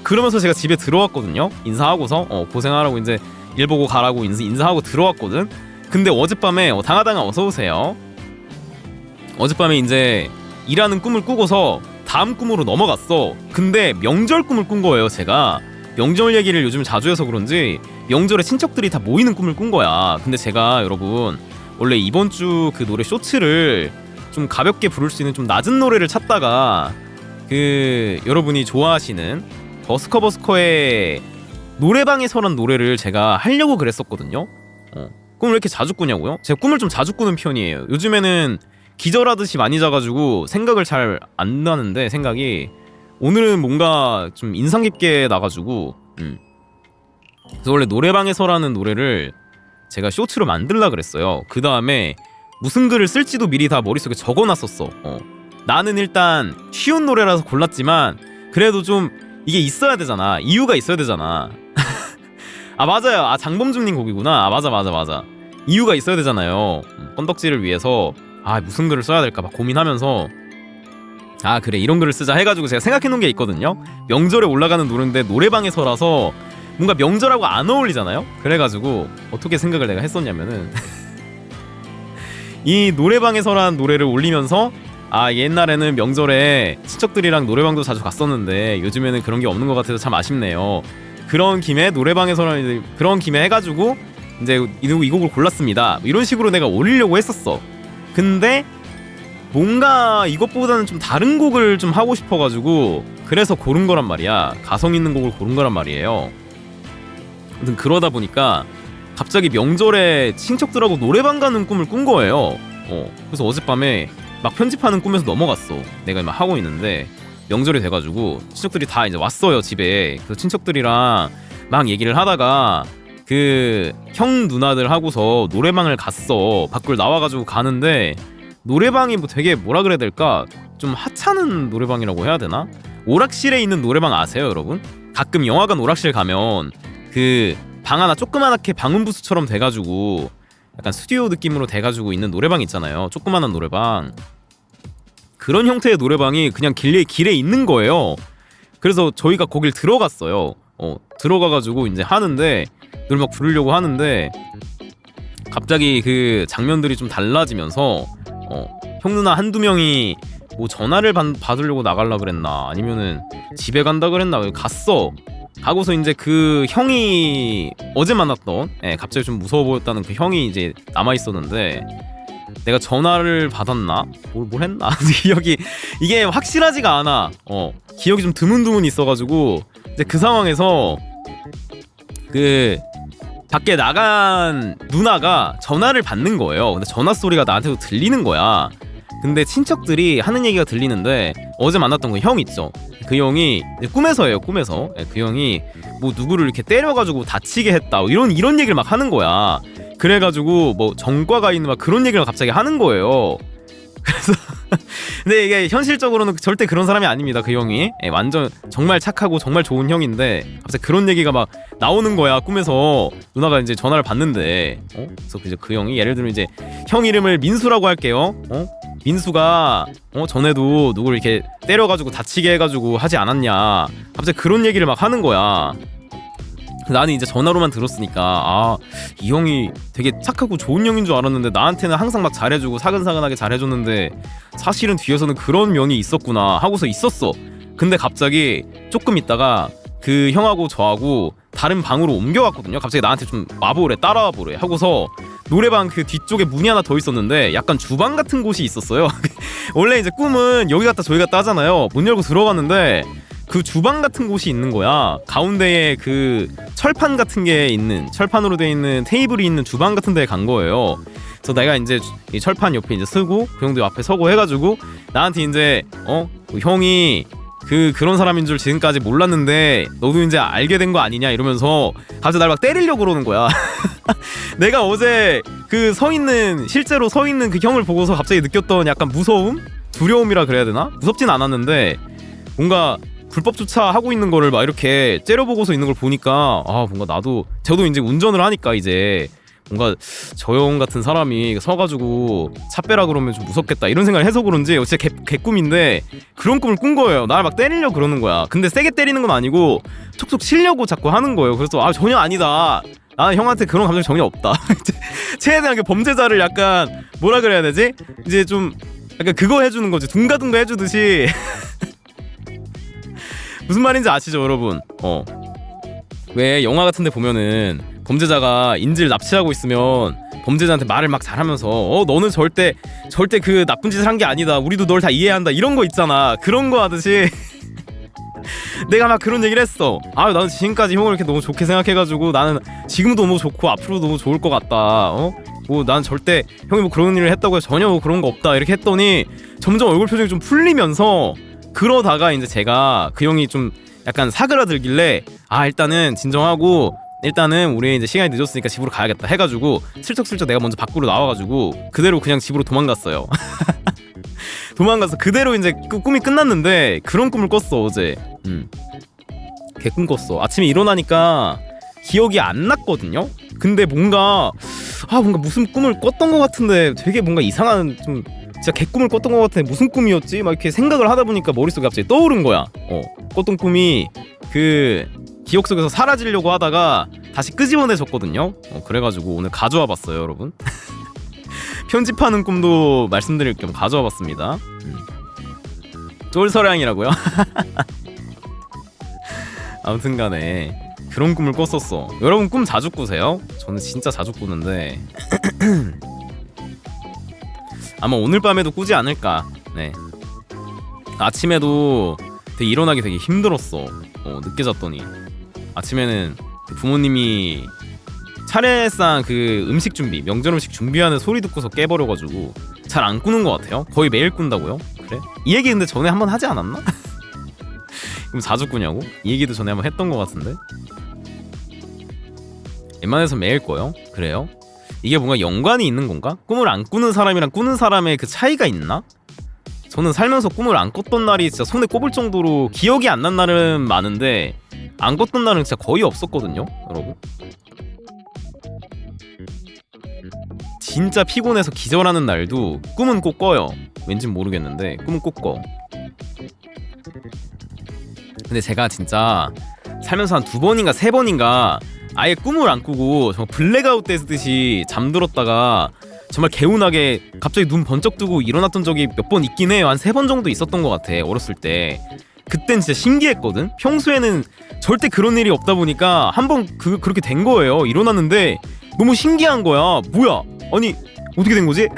그러면서 제가 집에 들어왔거든요. 인사하고서 고생하라고 이제 일 보고 가라고 인사하고 들어왔거든. 근데 어젯밤에 당하당하 어서 오세요. 어젯밤에 이제 일하는 꿈을 꾸고서 다음 꿈으로 넘어갔어. 근데 명절 꿈을 꾼 거예요. 제가 명절 얘기를 요즘 자주 해서 그런지 명절에 친척들이 다 모이는 꿈을 꾼 거야. 근데 제가 여러분 원래 이번 주 그 노래 쇼츠를 좀 가볍게 부를 수 있는 좀 낮은 노래를 찾다가 여러분이 좋아하시는 버스커의 노래방에서란 노래를 제가 하려고 그랬었거든요. 꿈을 왜 이렇게 자주 꾸냐고요? 제가 꿈을 좀 자주 꾸는 편이에요. 요즘에는 기절하듯이 많이 자가지고 생각을 잘 안 나는데 생각이 오늘은 뭔가 좀 인상 깊게 나가지고 그래서 원래 노래방에서라는 노래를 제가 쇼츠로 만들라 그랬어요. 그 다음에 무슨 글을 쓸지도 미리 다 머릿속에 적어놨었어. 나는 일단 쉬운 노래라서 골랐지만 그래도 좀 이게 있어야 되잖아. 이유가 있어야 되잖아. 맞아요. 장범준님 곡이구나. 맞아. 이유가 있어야 되잖아요. 건덕지를 위해서 무슨 글을 써야 될까 막 고민하면서 그래 이런 글을 쓰자 해가지고 제가 생각해놓은 게 있거든요. 명절에 올라가는 노래인데 노래방에서라서 뭔가 명절하고 안 어울리잖아요. 그래가지고 어떻게 생각을 내가 했었냐면은 이 노래방에서라는 노래를 올리면서 옛날에는 명절에 친척들이랑 노래방도 자주 갔었는데 요즘에는 그런 게 없는 것 같아서 참 아쉽네요. 그런 김에 노래방에서라는 그런 김에 해가지고 이제 이 곡을 골랐습니다. 이런 식으로 내가 올리려고 했었어. 근데 뭔가 이것보다는 좀 다른 곡을 좀 하고 싶어가지고 그래서 고른 거란 말이야. 가성 있는 곡을 고른 거란 말이에요. 아무튼 그러다 보니까 갑자기 명절에 친척들하고 노래방 가는 꿈을 꾼 거예요. 그래서 어젯밤에 막 편집하는 꿈에서 넘어갔어. 내가 막 하고 있는데 명절이 돼가지고 친척들이 다 이제 왔어요 집에. 그래서 친척들이랑 막 얘기를 하다가 형 누나들 하고서 노래방을 갔어. 밖을 나와가지고 가는데 노래방이 뭐 되게 뭐라 그래야 될까? 좀 하찮은 노래방이라고 해야 되나? 오락실에 있는 노래방 아세요 여러분? 가끔 영화관 오락실 가면 방 하나 조그만하게 방음부스처럼 돼가지고 약간 스튜디오 느낌으로 돼가지고 있는 노래방 있잖아요. 조그만한 노래방. 그런 형태의 노래방이 그냥 길에 있는 거예요. 그래서 저희가 거길 들어갔어요. 들어가가지고 이제 하는데 노래 막 부르려고 하는데 갑자기 그 장면들이 좀 달라지면서 형 누나 한두 명이 뭐 전화를 받으려고 나갈라 그랬나 아니면은 집에 간다 그랬나 갔어. 하고서 이제 그 형이 어제 만났던 갑자기 좀 무서워 보였다는 그 형이 이제 남아 있었는데 내가 전화를 받았나 뭘 했나 기억이 이게 확실하지가 않아. 기억이 좀 드문드문 있어가지고 이제 그 상황에서 그 밖에 나간 누나가 전화를 받는 거예요. 근데 전화 소리가 나한테도 들리는 거야. 근데 친척들이 하는 얘기가 들리는데 어제 만났던 그 형 있죠. 그 형이 꿈에서예요. 꿈에서 그 형이 뭐 누구를 이렇게 때려가지고 다치게 했다 이런 얘기를 막 하는 거야. 그래가지고 뭐 전과가 있는 막 그런 얘기를 갑자기 하는 거예요. 그래서 근데 이게 현실적으로는 절대 그런 사람이 아닙니다. 그 형이 완전 정말 착하고 정말 좋은 형인데 갑자기 그런 얘기가 막 나오는 거야. 꿈에서 누나가 이제 전화를 받는데 그래서 이제 그 형이 예를 들면 이제 형 이름을 민수라고 할게요. 민수가 전에도 누구를 이렇게 때려가지고 다치게 해가지고 하지 않았냐. 갑자기 그런 얘기를 막 하는 거야. 나는 이제 전화로만 들었으니까 이 형이 되게 착하고 좋은 형인 줄 알았는데 나한테는 항상 막 잘해주고 사근사근하게 잘해줬는데 사실은 뒤에서는 그런 면이 있었구나 하고서 있었어. 근데 갑자기 조금 있다가 그 형하고 저하고 다른 방으로 옮겨갔거든요. 갑자기 나한테 좀 와보래 따라와보래 하고서 노래방 그 뒤쪽에 문이 하나 더 있었는데 약간 주방 같은 곳이 있었어요. 원래 이제 꿈은 여기 갔다 저기 갔다 하잖아요. 문 열고 들어갔는데 그 주방 같은 곳이 있는 거야. 가운데에 그 철판 같은 게 있는 철판으로 돼 있는 테이블이 있는 주방 같은 데에 간 거예요. 그래서 내가 이제 이 철판 옆에 이제 서고 그 형도 앞에 서고 해가지고 나한테 이제 형이 그런 사람인 줄 지금까지 몰랐는데 너도 이제 알게 된 거 아니냐 이러면서 갑자기 날 막 때리려고 그러는 거야. 내가 어제 그 실제로 서 있는 그 형을 보고서 갑자기 느꼈던 약간 무서움? 두려움이라 그래야 되나? 무섭진 않았는데 뭔가 불법 주차하고 있는 거를 막 이렇게 째려보고서 있는 걸 보니까 뭔가 저도 이제 운전을 하니까 이제 뭔가 저 형 같은 사람이 서가지고 차 빼라 그러면 좀 무섭겠다 이런 생각을 해서 그런지 진짜 개꿈인데 그런 꿈을 꾼 거예요. 나를 막 때리려고 그러는 거야. 근데 세게 때리는 건 아니고 촉촉 치려고 자꾸 하는 거예요. 그래서 전혀 아니다. 나는 형한테 그런 감정이 전혀 없다. 최대한 범죄자를 약간 뭐라 그래야 되지? 이제 좀 약간 그거 해주는 거지. 둥가둥가 해주듯이. 무슨 말인지 아시죠 여러분? 왜 영화 같은 데 보면은 범죄자가 인질 납치하고 있으면 범죄자한테 말을 막 잘하면서 너는 절대 그 나쁜 짓을 한 게 아니다. 우리도 널 다 이해한다. 이런 거 있잖아. 그런 거 하듯이 내가 막 그런 얘기를 했어. 나는 지금까지 형을 이렇게 너무 좋게 생각해가지고 나는 지금도 너무 좋고 앞으로도 너무 좋을 것 같다. 뭐 난 절대 형이 뭐 그런 일을 했다고 해서 전혀 뭐 그런 거 없다. 이렇게 했더니 점점 얼굴 표정이 좀 풀리면서 그러다가 이제 제가 그 형이 좀 약간 사그라들길래 일단은 진정하고 일단은 우리 이제 시간이 늦었으니까 집으로 가야겠다 해가지고 슬쩍슬쩍 내가 먼저 밖으로 나와가지고 그대로 그냥 집으로 도망갔어요. 도망가서 그대로 이제 꿈이 끝났는데 그런 꿈을 꿨어 어제. 개꿈 꿨어. 아침에 일어나니까 기억이 안 났거든요. 근데 뭔가 무슨 꿈을 꿨던 것 같은데 되게 뭔가 이상한 좀 진짜 개꿈을 꿨던 것 같아. 무슨 꿈이었지? 막 이렇게 생각을 하다 보니까 머릿속에 갑자기 떠오른 거야. 꿨던 꿈이 그 기억 속에서 사라지려고 하다가 다시 끄집어내졌거든요. 그래가지고 오늘 가져와 봤어요 여러분. 편집하는 꿈도 말씀드릴 겸 가져와 봤습니다. 쫄서량이라고요? 아무튼간에 그런 꿈을 꿨었어. 여러분 꿈 자주 꾸세요? 저는 진짜 자주 꾸는데 아마 오늘 밤에도 꾸지 않을까. 네. 아침에도 되게 일어나기 되게 힘들었어. 늦게 잤더니 아침에는 부모님이 차례상 그 음식 준비, 명절 음식 준비하는 소리 듣고서 깨버려가지고 잘 안 꾸는 것 같아요. 거의 매일 꾼다고요? 그래? 이 얘기 근데 전에 한번 하지 않았나? 그럼 자주 꾸냐고? 이 얘기도 전에 한번 했던 것 같은데. 웬만해서 매일 꿔요? 그래요? 이게 뭔가 연관이 있는 건가? 꿈을 안 꾸는 사람이랑 꾸는 사람의 그 차이가 있나? 저는 살면서 꿈을 안 꿨던 날이 진짜 손에 꼽을 정도로 기억이 안 난 날은 많은데 안 꿨던 날은 진짜 거의 없었거든요, 여러분. 진짜 피곤해서 기절하는 날도 꿈은 꼭 꿔요. 왠진 모르겠는데 꿈은 꼭 꿔. 근데 제가 진짜 살면서 한 2번인가 3번인가 아예 꿈을 안 꾸고 정말 블랙아웃 되듯이 잠들었다가 정말 개운하게 갑자기 눈 번쩍 뜨고 일어났던 적이 몇 번 있긴 해요. 한 3번 정도 있었던 것 같아, 어렸을 때. 그땐 진짜 신기했거든. 평소에는 절대 그런 일이 없다 보니까 한번 그렇게 된 거예요. 일어났는데 너무 신기한 거야. 뭐야? 아니 어떻게 된 거지?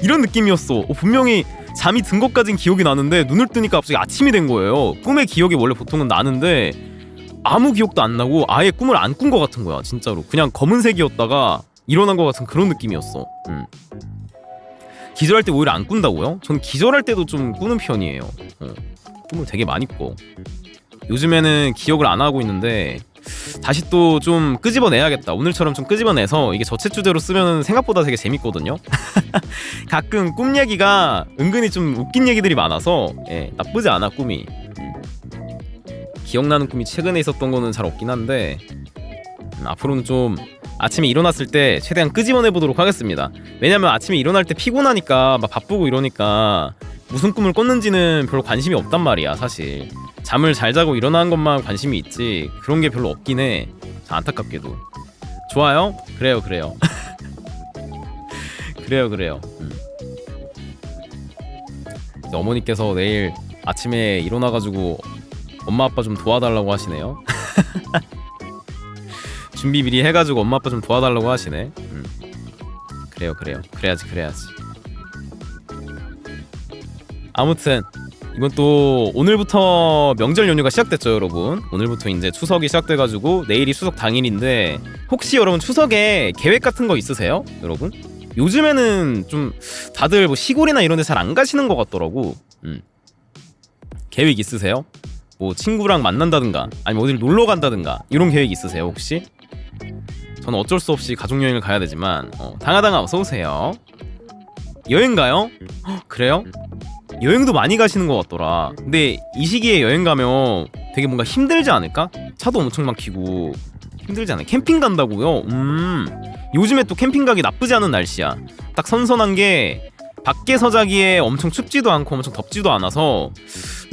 이런 느낌이었어. 분명히 잠이 든 것까진 기억이 나는데 눈을 뜨니까 갑자기 아침이 된 거예요. 꿈의 기억이 원래 보통은 나는데 아무 기억도 안 나고 아예 꿈을 안 꾼 것 같은 거야. 진짜로 그냥 검은색이었다가 일어난 것 같은 그런 느낌이었어. 기절할 때 오히려 안 꾼다고요? 전 기절할 때도 좀 꾸는 편이에요. 꿈을 되게 많이 꿔. 요즘에는 기억을 안 하고 있는데 다시 또 좀 끄집어내야겠다. 오늘처럼 좀 끄집어내서 이게 저체 주제로 쓰면 생각보다 되게 재밌거든요. 가끔 꿈 얘기가 은근히 좀 웃긴 얘기들이 많아서 나쁘지 않아 꿈이. 기억나는 꿈이 최근에 있었던 거는 잘 없긴 한데 앞으로는 좀 아침에 일어났을 때 최대한 끄집어내보도록 하겠습니다. 왜냐면 아침에 일어날 때 피곤하니까 막 바쁘고 이러니까 무슨 꿈을 꿨는지는 별로 관심이 없단 말이야. 사실 잠을 잘 자고 일어나는 것만 관심이 있지 그런 게 별로 없긴 해. 안타깝게도. 좋아요? 그래요. 그래요. 어머니께서 내일 아침에 일어나가지고 엄마 아빠 좀 도와달라고 하시네요. 준비 미리 해가지고 엄마 아빠 좀 도와달라고 하시네. 그래요. 그래야지. 아무튼 이번 또 오늘부터 명절 연휴가 시작됐죠, 여러분. 오늘부터 이제 추석이 시작돼가지고 내일이 추석 당일인데 혹시 여러분 추석에 계획 같은 거 있으세요, 여러분? 요즘에는 좀 다들 뭐 시골이나 이런 데 잘 안 가시는 것 같더라고. 계획 있으세요? 뭐 친구랑 만난다든가 아니면 어디를 놀러 간다든가 이런 계획 있으세요, 혹시? 저는 어쩔 수 없이 가족여행을 가야 되지만 당하당하 어서오세요. 여행 가요? 그래요? 여행도 많이 가시는 것 같더라. 근데 이 시기에 여행 가면 되게 뭔가 힘들지 않을까? 차도 엄청 막히고 힘들지 않아요? 캠핑 간다고요? 요즘에 또 캠핑 가기 나쁘지 않은 날씨야. 딱 선선한 게 밖에서 자기에 엄청 춥지도 않고 엄청 덥지도 않아서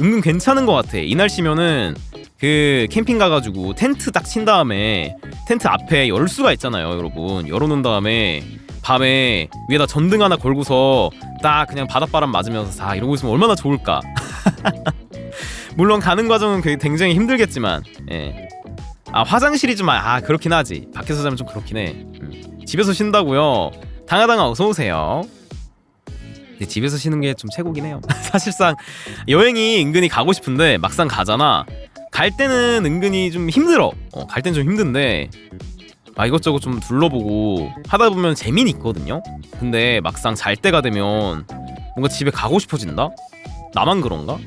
은근 괜찮은 것 같아. 이 날씨면은 그 캠핑 가가지고 텐트 딱 친 다음에 텐트 앞에 열 수가 있잖아요, 여러분. 열어놓은 다음에 밤에 위에다 전등 하나 걸고서 딱 그냥 바닷바람 맞으면서 다 이러고 있으면 얼마나 좋을까. 물론 가는 과정은 굉장히 힘들겠지만 화장실이 좀 그렇긴 하지. 밖에서 자면 좀 그렇긴 해. 집에서 쉰다고요? 당하당하 어서오세요. 근데 집에서 쉬는 게 좀 최고긴 해요. 사실상 여행이 은근히 가고 싶은데 막상 가잖아. 갈 때는 은근히 좀 힘들어. 갈 땐 좀 힘든데 이것저것 좀 둘러보고 하다 보면 재미는 있거든요. 근데 막상 잘 때가 되면 뭔가 집에 가고 싶어진다? 나만 그런가?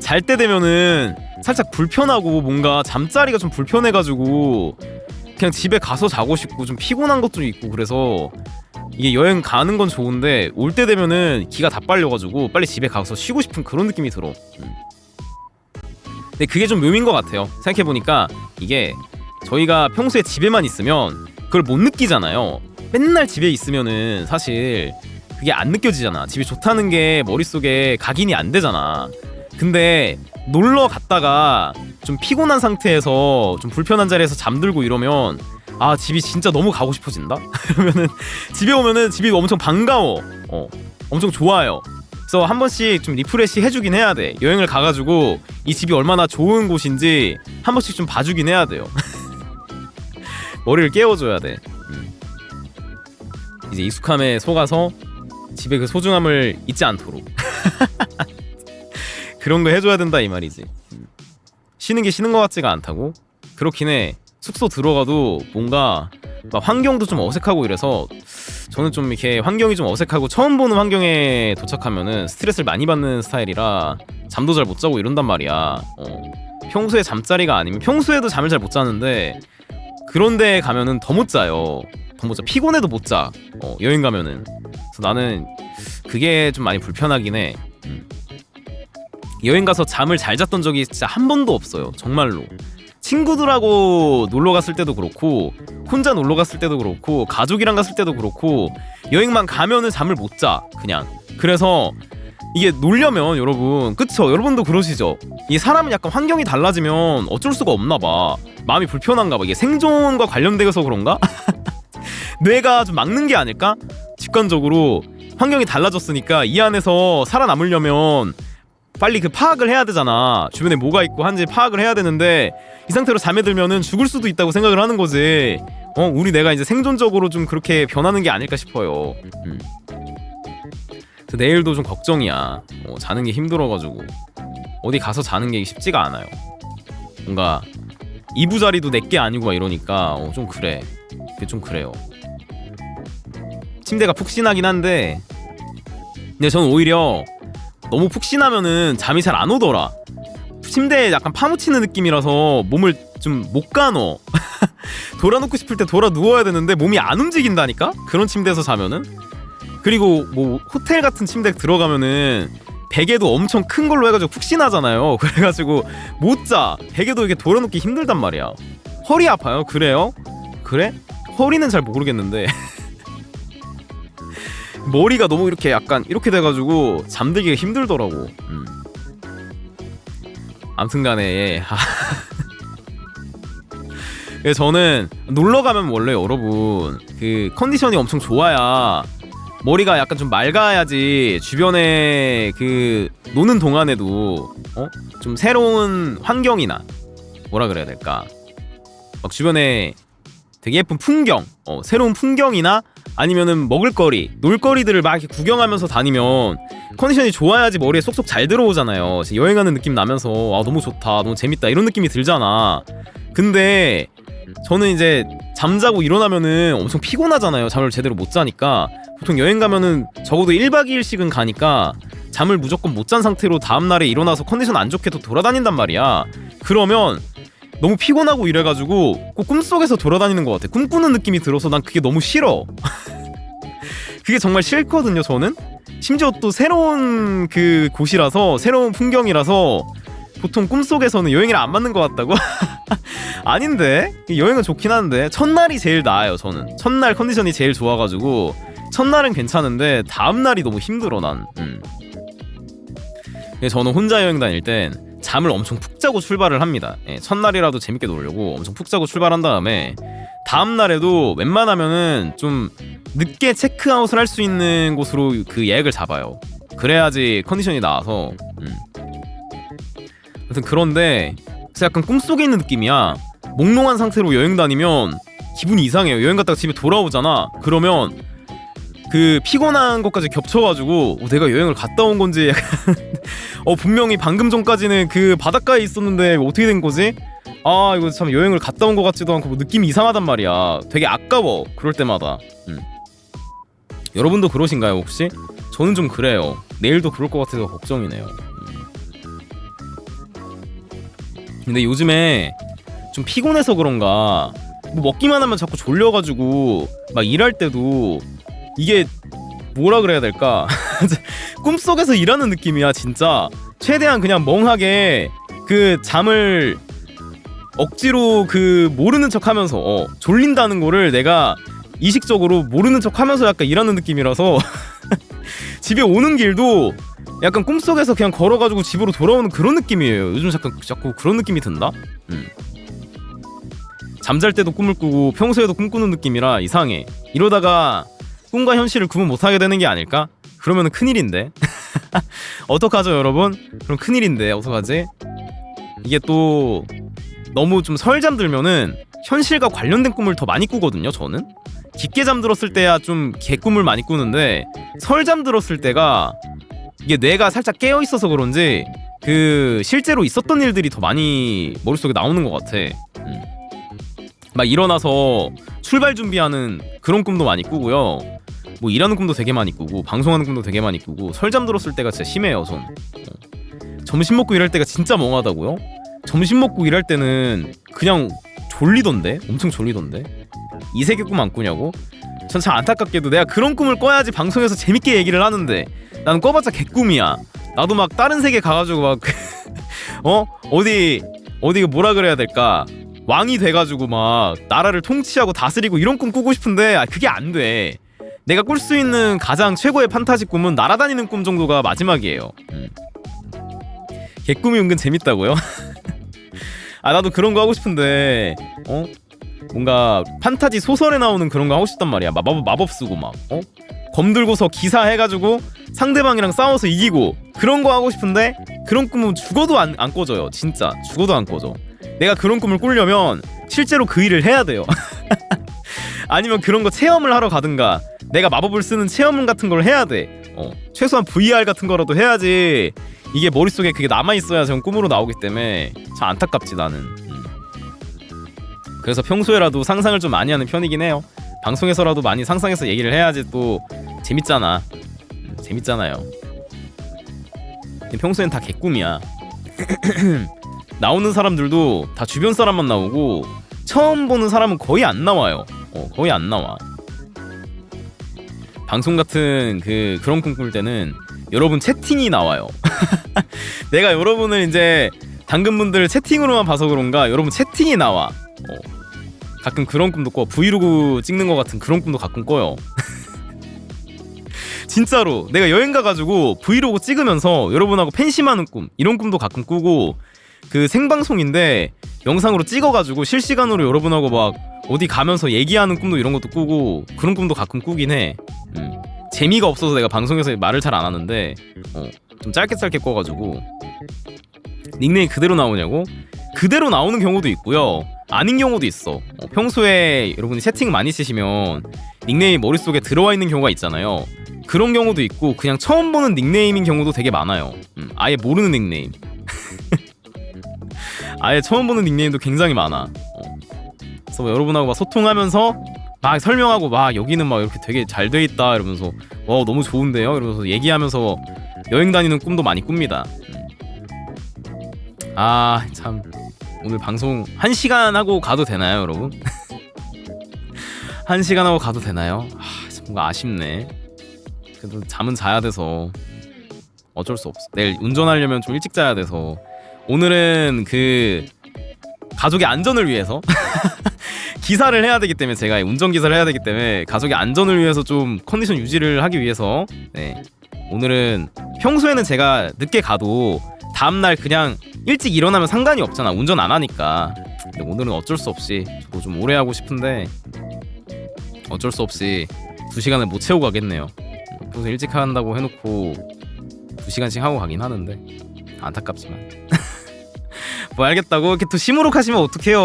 잘 때 되면은 살짝 불편하고 뭔가 잠자리가 좀 불편해가지고 그냥 집에 가서 자고 싶고 좀 피곤한 것도 있고 그래서 이게 여행 가는 건 좋은데 올 때 되면은 기가 다 빨려가지고 빨리 집에 가서 쉬고 싶은 그런 느낌이 들어. 근데 그게 좀 묘미인 것 같아요. 생각해보니까 이게 저희가 평소에 집에만 있으면 그걸 못 느끼잖아요. 맨날 집에 있으면은 사실 그게 안 느껴지잖아. 집이 좋다는 게 머릿속에 각인이 안 되잖아. 근데 놀러 갔다가 좀 피곤한 상태에서 좀 불편한 자리에서 잠들고 이러면 집이 진짜 너무 가고 싶어진다? 그러면은 집에 오면은 집이 엄청 반가워. 엄청 좋아요. 그래서 한 번씩 좀 리프레시 해주긴 해야 돼. 여행을 가가지고 이 집이 얼마나 좋은 곳인지 한 번씩 좀 봐주긴 해야 돼요. 머리를 깨워줘야 돼. 이제 익숙함에 속아서 집의 그 소중함을 잊지 않도록 그런 거 해줘야 된다 이 말이지. 쉬는 게 쉬는 것 같지가 않다고? 그렇긴 해. 숙소 들어가도 뭔가 막 환경도 좀 어색하고 이래서 저는 좀 이렇게 환경이 좀 어색하고 처음 보는 환경에 도착하면은 스트레스를 많이 받는 스타일이라 잠도 잘 못 자고 이런단 말이야. 평소에 잠자리가 아니면 평소에도 잠을 잘 못 자는데 그런데 가면은 더 못 자요. 더 못 자. 피곤해도 못 자. 여행 가면은. 그래서 나는 그게 좀 많이 불편하긴 해. 여행 가서 잠을 잘 잤던 적이 진짜 한 번도 없어요. 정말로. 친구들하고 놀러 갔을 때도 그렇고, 혼자 놀러 갔을 때도 그렇고, 가족이랑 갔을 때도 그렇고, 여행만 가면은 잠을 못 자. 그냥. 그래서 이게 놀려면 여러분, 그쵸? 여러분도 그러시죠? 이 사람은 약간 환경이 달라지면 어쩔 수가 없나 봐. 마음이 불편한가 봐. 이게 생존과 관련돼서 그런가? 뇌가 좀 막는 게 아닐까? 직관적으로 환경이 달라졌으니까 이 안에서 살아남으려면 빨리 그 파악을 해야 되잖아. 주변에 뭐가 있고 한지 파악을 해야 되는데 이 상태로 잠에 들면은 죽을 수도 있다고 생각을 하는 거지. 우리 뇌가 이제 생존적으로 좀 그렇게 변하는 게 아닐까 싶어요. 그래서 내일도 좀 걱정이야. 자는 게 힘들어가지고 어디 가서 자는 게 쉽지가 않아요. 뭔가 이부자리도 내게 아니고 막 이러니까 좀 그래. 그게 좀 그래요. 침대가 푹신하긴 한데 근데 저는 오히려 너무 푹신하면은 잠이 잘 안 오더라. 침대에 약간 파묻히는 느낌이라서 몸을 좀 못 가눠. 돌아눕고 싶을 때 돌아 누워야 되는데 몸이 안 움직인다니까? 그런 침대에서 자면은. 그리고 뭐 호텔 같은 침대 들어가면은 베개도 엄청 큰 걸로 해가지고 푹신하잖아요. 그래가지고 못 자. 베개도 이게 돌아눕기 힘들단 말이야. 허리 아파요? 그래요? 그래? 허리는 잘 모르겠는데 머리가 너무 이렇게 약간 이렇게 돼가지고 잠들기가 힘들더라고. 아무튼간에 예. 저는 놀러 가면 원래 여러분 그 컨디션이 엄청 좋아야 머리가 약간 좀 맑아야지 주변에 그 노는 동안에도 좀 새로운 환경이나 뭐라 그래야 될까 막 주변에 되게 예쁜 풍경 새로운 풍경이나 아니면은 먹을거리, 놀거리들을 막 이렇게 구경하면서 다니면 컨디션이 좋아야지 머리에 쏙쏙 잘 들어오잖아요. 여행하는 느낌 나면서 너무 좋다, 너무 재밌다 이런 느낌이 들잖아. 근데 저는 이제 잠자고 일어나면은 엄청 피곤하잖아요. 잠을 제대로 못 자니까. 보통 여행 가면은 적어도 1박 2일씩은 가니까 잠을 무조건 못 잔 상태로 다음날에 일어나서 컨디션 안 좋게 또 돌아다닌단 말이야. 그러면 너무 피곤하고 이래가지고 꼭 꿈속에서 돌아다니는 것 같아. 꿈꾸는 느낌이 들어서 난 그게 너무 싫어. 그게 정말 싫거든요. 저는 심지어 또 새로운 그 곳이라서 새로운 풍경이라서 보통 꿈속에서는 여행이랑 안 맞는 것 같다고? 아닌데 여행은 좋긴 한데 첫날이 제일 나아요. 저는 첫날 컨디션이 제일 좋아가지고 첫날은 괜찮은데 다음날이 너무 힘들어 난. 저는 혼자 여행 다닐 땐 잠을 엄청 푹 자고 출발을 합니다. 첫날이라도 재밌게 놀려고 엄청 푹 자고 출발한 다음에 다음날에도 웬만하면은 좀 늦게 체크아웃을 할 수 있는 곳으로 그 예약을 잡아요. 그래야지 컨디션이 나와서. 아무튼 그런데 약간 꿈속에 있는 느낌이야. 몽롱한 상태로 여행 다니면 기분이 이상해요. 여행 갔다가 집에 돌아오잖아. 그러면 그 피곤한 것까지 겹쳐가지고 내가 여행을 갔다 온 건지 분명히 방금 전까지는 그 바닷가에 있었는데 어떻게 된 거지? 이거 참 여행을 갔다 온 것 같지도 않고 뭐 느낌이 이상하단 말이야. 되게 아까워 그럴 때마다. 여러분도 그러신가요 혹시? 저는 좀 그래요. 내일도 그럴 것 같아서 걱정이네요. 근데 요즘에 좀 피곤해서 그런가 뭐 먹기만 하면 자꾸 졸려가지고 막 일할 때도 이게 뭐라 그래야 될까? 꿈속에서 일하는 느낌이야 진짜. 최대한 그냥 멍하게 그 잠을 억지로 그 모르는 척하면서 졸린다는 거를 내가 의식적으로 모르는 척하면서 약간 일하는 느낌이라서 집에 오는 길도 약간 꿈속에서 그냥 걸어가지고 집으로 돌아오는 그런 느낌이에요. 요즘 자꾸 그런 느낌이 든다? 잠잘 때도 꿈을 꾸고 평소에도 꿈꾸는 느낌이라 이상해. 이러다가 꿈과 현실을 구분 못하게 되는 게 아닐까? 그러면은 큰일인데. 어떡하죠 여러분? 그럼 큰일인데 어떡하지? 이게 또 너무 좀 설잠 들면은 현실과 관련된 꿈을 더 많이 꾸거든요. 저는 깊게 잠들었을 때야 좀 개꿈을 많이 꾸는데 설잠 들었을 때가 이게 뇌가 살짝 깨어있어서 그런지 그 실제로 있었던 일들이 더 많이 머릿속에 나오는 것 같아. 막 일어나서 출발 준비하는 그런 꿈도 많이 꾸고요. 뭐 일하는 꿈도 되게 많이 꾸고 방송하는 꿈도 되게 많이 꾸고 설잠 들었을 때가 진짜 심해요. 전 점심 먹고 일할 때가 진짜 멍하다고요? 점심 먹고 일할 때는 그냥 졸리던데? 엄청 졸리던데? 이세계 꿈 안 꾸냐고? 전 참 안타깝게도 내가 그런 꿈을 꿔야지 방송에서 재밌게 얘기를 하는데 나는 꿔봤자 개꿈이야. 나도 막 다른 세계 가가지고 막 어디 뭐라 그래야 될까, 왕이 돼가지고 막 나라를 통치하고 다스리고 이런 꿈 꾸고 싶은데 그게 안 돼. 내가 꿀 수 있는 가장 최고의 판타지 꿈은 날아다니는 꿈 정도가 마지막이에요. 개꿈이 은근 재밌다고요? 나도 그런 거 하고 싶은데 뭔가 판타지 소설에 나오는 그런 거 하고 싶단 말이야. 마법 쓰고 막 검 들고서 기사 해가지고 상대방이랑 싸워서 이기고 그런 거 하고 싶은데 그런 꿈은 죽어도 안 꿔져요. 진짜 죽어도 안 꿔져. 내가 그런 꿈을 꾸려면 실제로 그 일을 해야 돼요. 아니면 그런 거 체험을 하러 가든가 내가 마법을 쓰는 체험 같은 걸 해야 돼. 최소한 VR 같은 거라도 해야지 이게 머릿속에 그게 남아있어야 전 꿈으로 나오기 때문에 참 안타깝지 나는. 그래서 평소에라도 상상을 좀 많이 하는 편이긴 해요. 방송에서라도 많이 상상해서 얘기를 해야지 또 재밌잖아. 재밌잖아요. 평소엔 다 개꿈이야. 나오는 사람들도 다 주변 사람만 나오고 처음 보는 사람은 거의 안 나와요. 거의 안 나와. 방송 같은 그런 꿈 꿀 때는 여러분 채팅이 나와요. 내가 여러분을 이제 당근분들 채팅으로만 봐서 그런가 여러분 채팅이 나와. 가끔 그런 꿈도 꿔. 브이로그 찍는 것 같은 그런 꿈도 가끔 꿔요. 진짜로 내가 여행 가가지고 브이로그 찍으면서 여러분하고 팬심하는 꿈 이런 꿈도 가끔 꾸고, 그 생방송인데 영상으로 찍어가지고 실시간으로 여러분하고 막 어디 가면서 얘기하는 꿈도 이런 것도 꾸고 그런 꿈도 가끔 꾸긴 해. 재미가 없어서 내가 방송에서 말을 잘 안 하는데 좀 짧게 꿔가지고. 닉네임 그대로 나오냐고? 그대로 나오는 경우도 있고요, 아닌 경우도 있어. 평소에 여러분이 채팅 많이 쓰시면 닉네임이 머릿속에 들어와 있는 경우가 있잖아요. 그런 경우도 있고 그냥 처음 보는 닉네임인 경우도 되게 많아요. 아예 모르는 닉네임. 아예 처음 보는 닉네임도 굉장히 많아. 그래서 뭐 여러분하고 막 소통하면서 막 설명하고 막 여기는 막 이렇게 되게 잘 돼 있다 이러면서 너무 좋은데요 이러면서 얘기하면서 여행 다니는 꿈도 많이 꿉니다. 참 오늘 방송 1시간 하고 가도 되나요 여러분? 1시간 하고 가도 되나요? 뭔가 아쉽네. 그래도 잠은 자야 돼서 어쩔 수 없어. 내일 운전하려면 좀 일찍 자야 돼서 오늘은 가족의 안전을 위해서 기사를 해야 되기 때문에, 제가 운전기사를 해야 되기 때문에 가족의 안전을 위해서 좀 컨디션 유지를 하기 위해서 오늘은, 평소에는 제가 늦게 가도 다음날 그냥 일찍 일어나면 상관이 없잖아, 운전 안 하니까. 근데 오늘은 어쩔 수 없이 저도 좀 오래 하고 싶은데 어쩔 수 없이 2시간을 못 채우고 가겠네요. 평소 일찍 한다고 해놓고 2시간씩 하고 가긴 하는데 안타깝지만. 뭐 알겠다고 이렇게 또 시무룩하시면 어떡해요.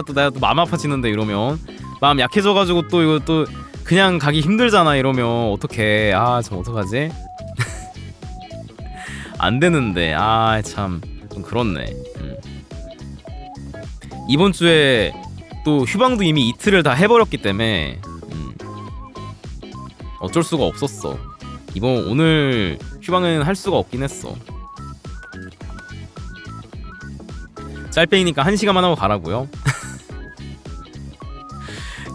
또 내가 또 마음 아파지는데 이러면 마음 약해져가지고 또 이거 또 그냥 가기 힘들잖아 이러면 어떡해. 참 어떡하지? 안 되는데 참 좀 그렇네. 이번 주에 또 휴방도 이미 이틀을 다 해버렸기 때문에 어쩔 수가 없었어. 오늘 휴방은 할 수가 없긴 했어. 짧게니까 1시간만 하고 가라고요?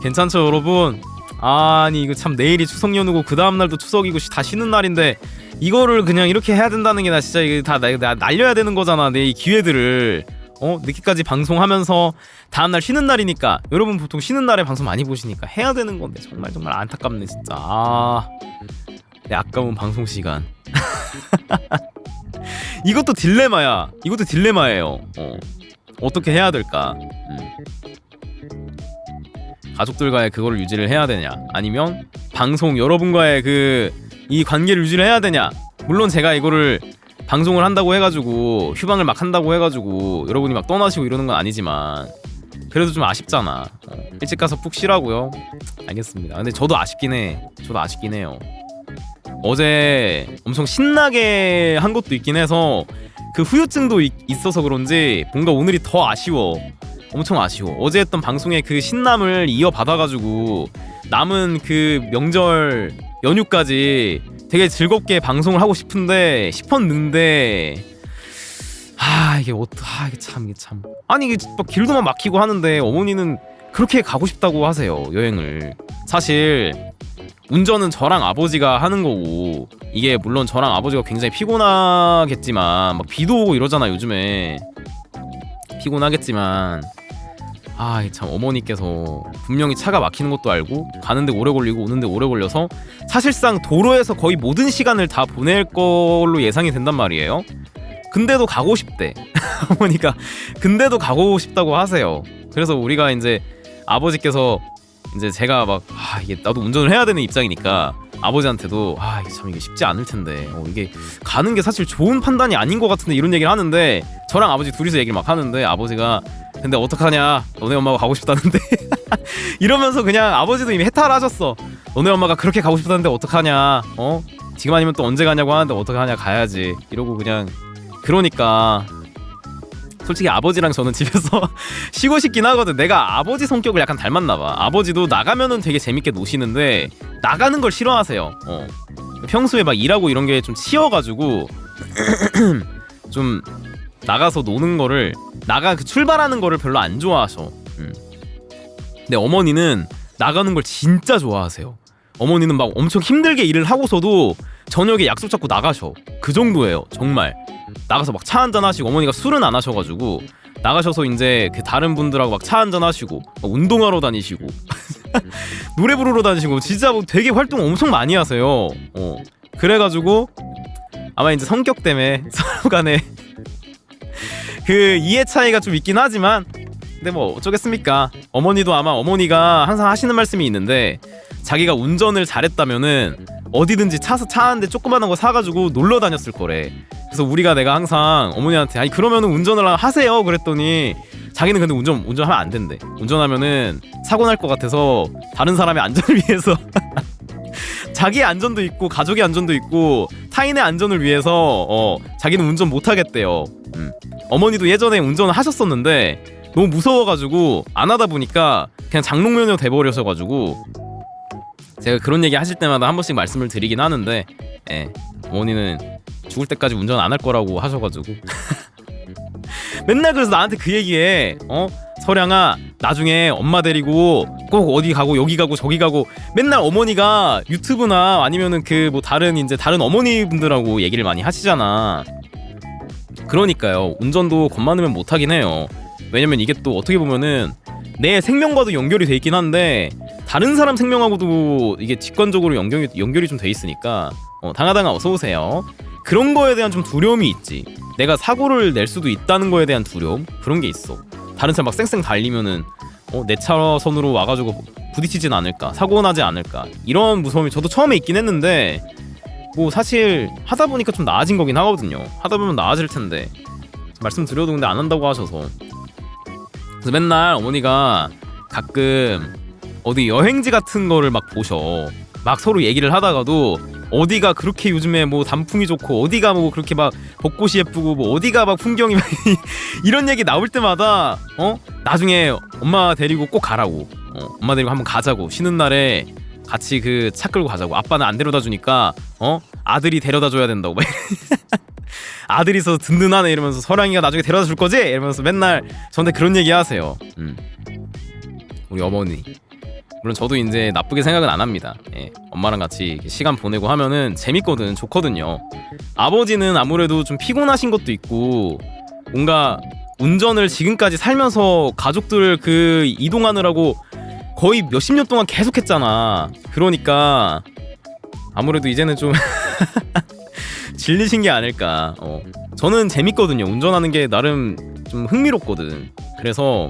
괜찮죠 여러분? 아니 이거 참 내일이 추석 연휴고 그 다음날도 추석이고 다 쉬는 날인데 이거를 그냥 이렇게 해야 된다는 게 나 진짜 이게 다 날려야 되는 거잖아. 내 이 기회들을 늦게까지 방송하면서 다음날 쉬는 날이니까, 여러분 보통 쉬는 날에 방송 많이 보시니까 해야 되는 건데 정말 안타깝네 진짜. 내 아까운 방송 시간. 이것도 딜레마야. 이것도 딜레마예요. 어떻게 해야 될까? 가족들과의 그거를 유지를 해야 되냐, 아니면 방송 여러분과의 이 관계를 유지를 해야 되냐. 물론 제가 이거를 방송을 한다고 해가지고 휴방을 막 한다고 해가지고 여러분이 막 떠나시고 이러는 건 아니지만 그래도 좀 아쉽잖아. 일찍 가서 푹 쉬라고요. 알겠습니다. 근데 저도 아쉽긴 해요. 어제 엄청 신나게 한 것도 있긴 해서 그 후유증도 있어서 그런지 뭔가 오늘이 더 아쉬워. 엄청 아쉬워. 어제 했던 방송의 그 신남을 이어받아가지고 남은 그 명절 연휴까지 되게 즐겁게 방송을 하고 싶은데 싶었는데 이게 이게 참 아니 이게 막 길도만 막히고 하는데 어머니는 그렇게 가고 싶다고 하세요 여행을. 사실 운전은 저랑 아버지가 하는 거고 이게 물론 저랑 아버지가 굉장히 피곤하겠지만 막 비도 오고 이러잖아 요즘에. 피곤하겠지만 참 어머니께서 분명히 차가 막히는 것도 알고 가는데 오래 걸리고 오는데 오래 걸려서 사실상 도로에서 거의 모든 시간을 다 보낼 걸로 예상이 된단 말이에요. 근데도 가고 싶대. 어머니가 근데도 가고 싶다고 하세요. 그래서 우리가 이제 아버지께서 이제 제가 막 이게 나도 운전을 해야 되는 입장이니까 아버지한테도 이게 참 이게 쉽지 않을 텐데 이게 가는 게 사실 좋은 판단이 아닌 것 같은데 이런 얘기를 하는데 저랑 아버지 둘이서 얘기를 막 하는데 아버지가 근데 어떡하냐 너네 엄마가 가고 싶다는데 이러면서 그냥 아버지도 이미 해탈하셨어. 너네 엄마가 그렇게 가고 싶다는데 어떡하냐 지금 아니면 또 언제 가냐고 하는데 어떡하냐 가야지 이러고 그냥. 그러니까 솔직히 아버지랑 저는 집에서 쉬고 싶긴 하거든. 내가 아버지 성격을 약간 닮았나 봐. 아버지도 나가면은 되게 재밌게 노시는데 나가는 걸 싫어하세요. 평소에 막 일하고 이런 게 좀 치여가지고 좀 나가서 노는 거를 출발하는 거를 별로 안 좋아하셔. 근데 어머니는 나가는 걸 진짜 좋아하세요. 어머니는 막 엄청 힘들게 일을 하고서도 저녁에 약속 잡고 나가셔. 그 정도예요 정말. 나가서 막 차 한잔 하시고 어머니가 술은 안 하셔가지고 나가셔서 이제 그 다른 분들하고 막 차 한잔 하시고 운동하러 다니시고 노래 부르러 다니시고 진짜 뭐 되게 활동 엄청 많이 하세요. 그래가지고 아마 이제 성격 때문에 서로 간에 그 이해 차이가 좀 있긴 하지만 근데 뭐 어쩌겠습니까. 어머니도 아마 어머니가 항상 하시는 말씀이 있는데 자기가 운전을 잘했다면은 어디든지 차 한 대 조그만한 거 사가지고 놀러 다녔을 거래. 그래서 내가 항상 어머니한테 아니 그러면은 운전을 하세요 그랬더니 자기는 근데 운전하면 안 된대. 운전하면은 사고 날 것 같아서 다른 사람의 안전을 위해서 자기의 안전도 있고 가족의 안전도 있고 타인의 안전을 위해서 자기는 운전 못 하겠대요. 어머니도 예전에 운전을 하셨었는데 너무 무서워가지고 안 하다 보니까 그냥 장롱면허 돼버려셔가지고 제가 그런 얘기 하실 때마다 한 번씩 말씀을 드리긴 하는데 어머니는 죽을 때까지 운전 안 할 거라고 하셔가지고 맨날 그래서 나한테 그 얘기해. 서량아 나중에 엄마 데리고 꼭 어디 가고 여기 가고 저기 가고 맨날 어머니가 유튜브나 아니면은 그 뭐 다른 어머니분들하고 얘기를 많이 하시잖아. 그러니까요 운전도 겁 많으면 못 하긴 해요. 왜냐면 이게 또 어떻게 보면은 내 생명과도 연결이 돼 있긴 한데 다른 사람 생명하고도 이게 직관적으로 연결이 좀 돼 있으니까 당하당하 어서 오세요. 그런 거에 대한 좀 두려움이 있지. 내가 사고를 낼 수도 있다는 거에 대한 두려움 그런 게 있어. 다른 차 막 쌩쌩 달리면은 내 차선으로 와가지고 부딪히진 않을까 사고 나지 않을까 이런 무서움이 저도 처음에 있긴 했는데 뭐 사실 하다 보니까 좀 나아진 거긴 하거든요. 하다 보면 나아질 텐데 말씀드려도 근데 안 한다고 하셔서. 그래서 맨날 어머니가 가끔 어디 여행지 같은 거를 막 보셔. 막 서로 얘기를 하다가도 어디가 그렇게 요즘에 뭐 단풍이 좋고 어디가 뭐 그렇게 막 벚꽃이 예쁘고 뭐 어디가 막 풍경이 막 이런 얘기 나올 때마다 나중에 엄마 데리고 꼭 가라고. 엄마 데리고 한번 가자고. 쉬는 날에 같이 그 차 끌고 가자고. 아빠는 안 데려다 주니까 아들이 데려다 줘야 된다고. 아들이 있어서 든든하네 이러면서 서랑이가 나중에 데려다 줄 거지? 이러면서 맨날 저한테 그런 얘기 하세요. 우리 어머니. 물론 저도 이제 나쁘게 생각은 안 합니다. 엄마랑 같이 시간 보내고 하면은 재밌거든, 좋거든요. 아버지는 아무래도 좀 피곤하신 것도 있고 뭔가 운전을 지금까지 살면서 가족들 그 이동하느라고 거의 몇십 년 동안 계속 했잖아. 그러니까 아무래도 이제는 좀 질리신 게 아닐까. 저는 재밌거든요. 운전하는 게 나름 좀 흥미롭거든. 그래서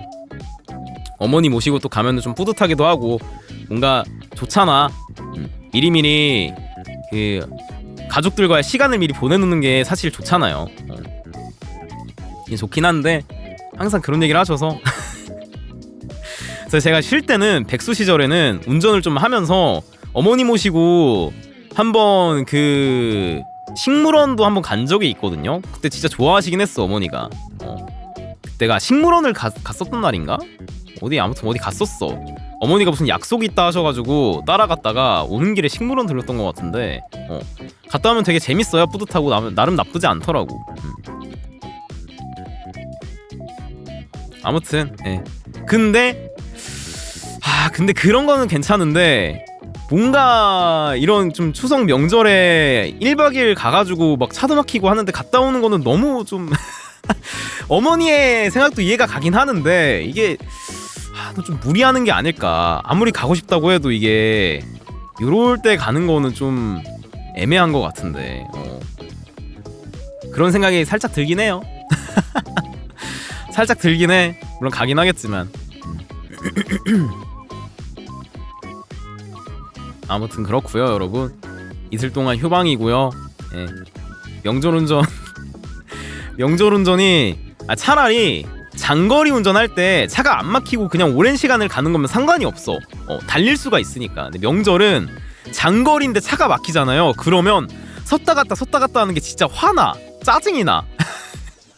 어머니 모시고 또 가면은 좀 뿌듯하기도 하고 뭔가 좋잖아. 미리미리 그 가족들과의 시간을 미리 보내놓는 게 사실 좋잖아요. 이게 좋긴 한데 항상 그런 얘기를 하셔서 그래서 제가 쉴 때는 백수 시절에는 운전을 좀 하면서 어머니 모시고 한번 그 식물원도 한번 간 적이 있거든요. 그때 진짜 좋아하시긴 했어 어머니가. 그때가 식물원을 갔었던 날인가? 아무튼 어디 갔었어. 어머니가 무슨 약속이 있다 하셔가지고 따라갔다가 오는 길에 식물원 들렸던 것 같은데 갔다 오면 되게 재밌어요. 뿌듯하고 나름 나쁘지 않더라고. 아무튼 근데 그런 거는 괜찮은데 뭔가 이런 좀 추석 명절에 1박 2일 가가지고 막 차도 막히고 하는데 갔다 오는 거는 너무 좀 어머니의 생각도 이해가 가긴 하는데 이게 좀 무리하는 게 아닐까. 아무리 가고 싶다고 해도 이게 요럴 때 가는 거는 좀 애매한 것 같은데 그런 생각이 살짝 들긴 해요. 살짝 들긴 해. 물론 가긴 하겠지만 아무튼 그렇고요 여러분. 이틀 동안 휴방이고요. 예. 명절운전 명절운전이 차라리 장거리 운전할 때 차가 안 막히고 그냥 오랜 시간을 가는 거면 상관이 없어. 달릴 수가 있으니까. 근데 명절은 장거리인데 차가 막히잖아요. 그러면 섰다 갔다 하는 게 진짜 화나. 짜증이 나.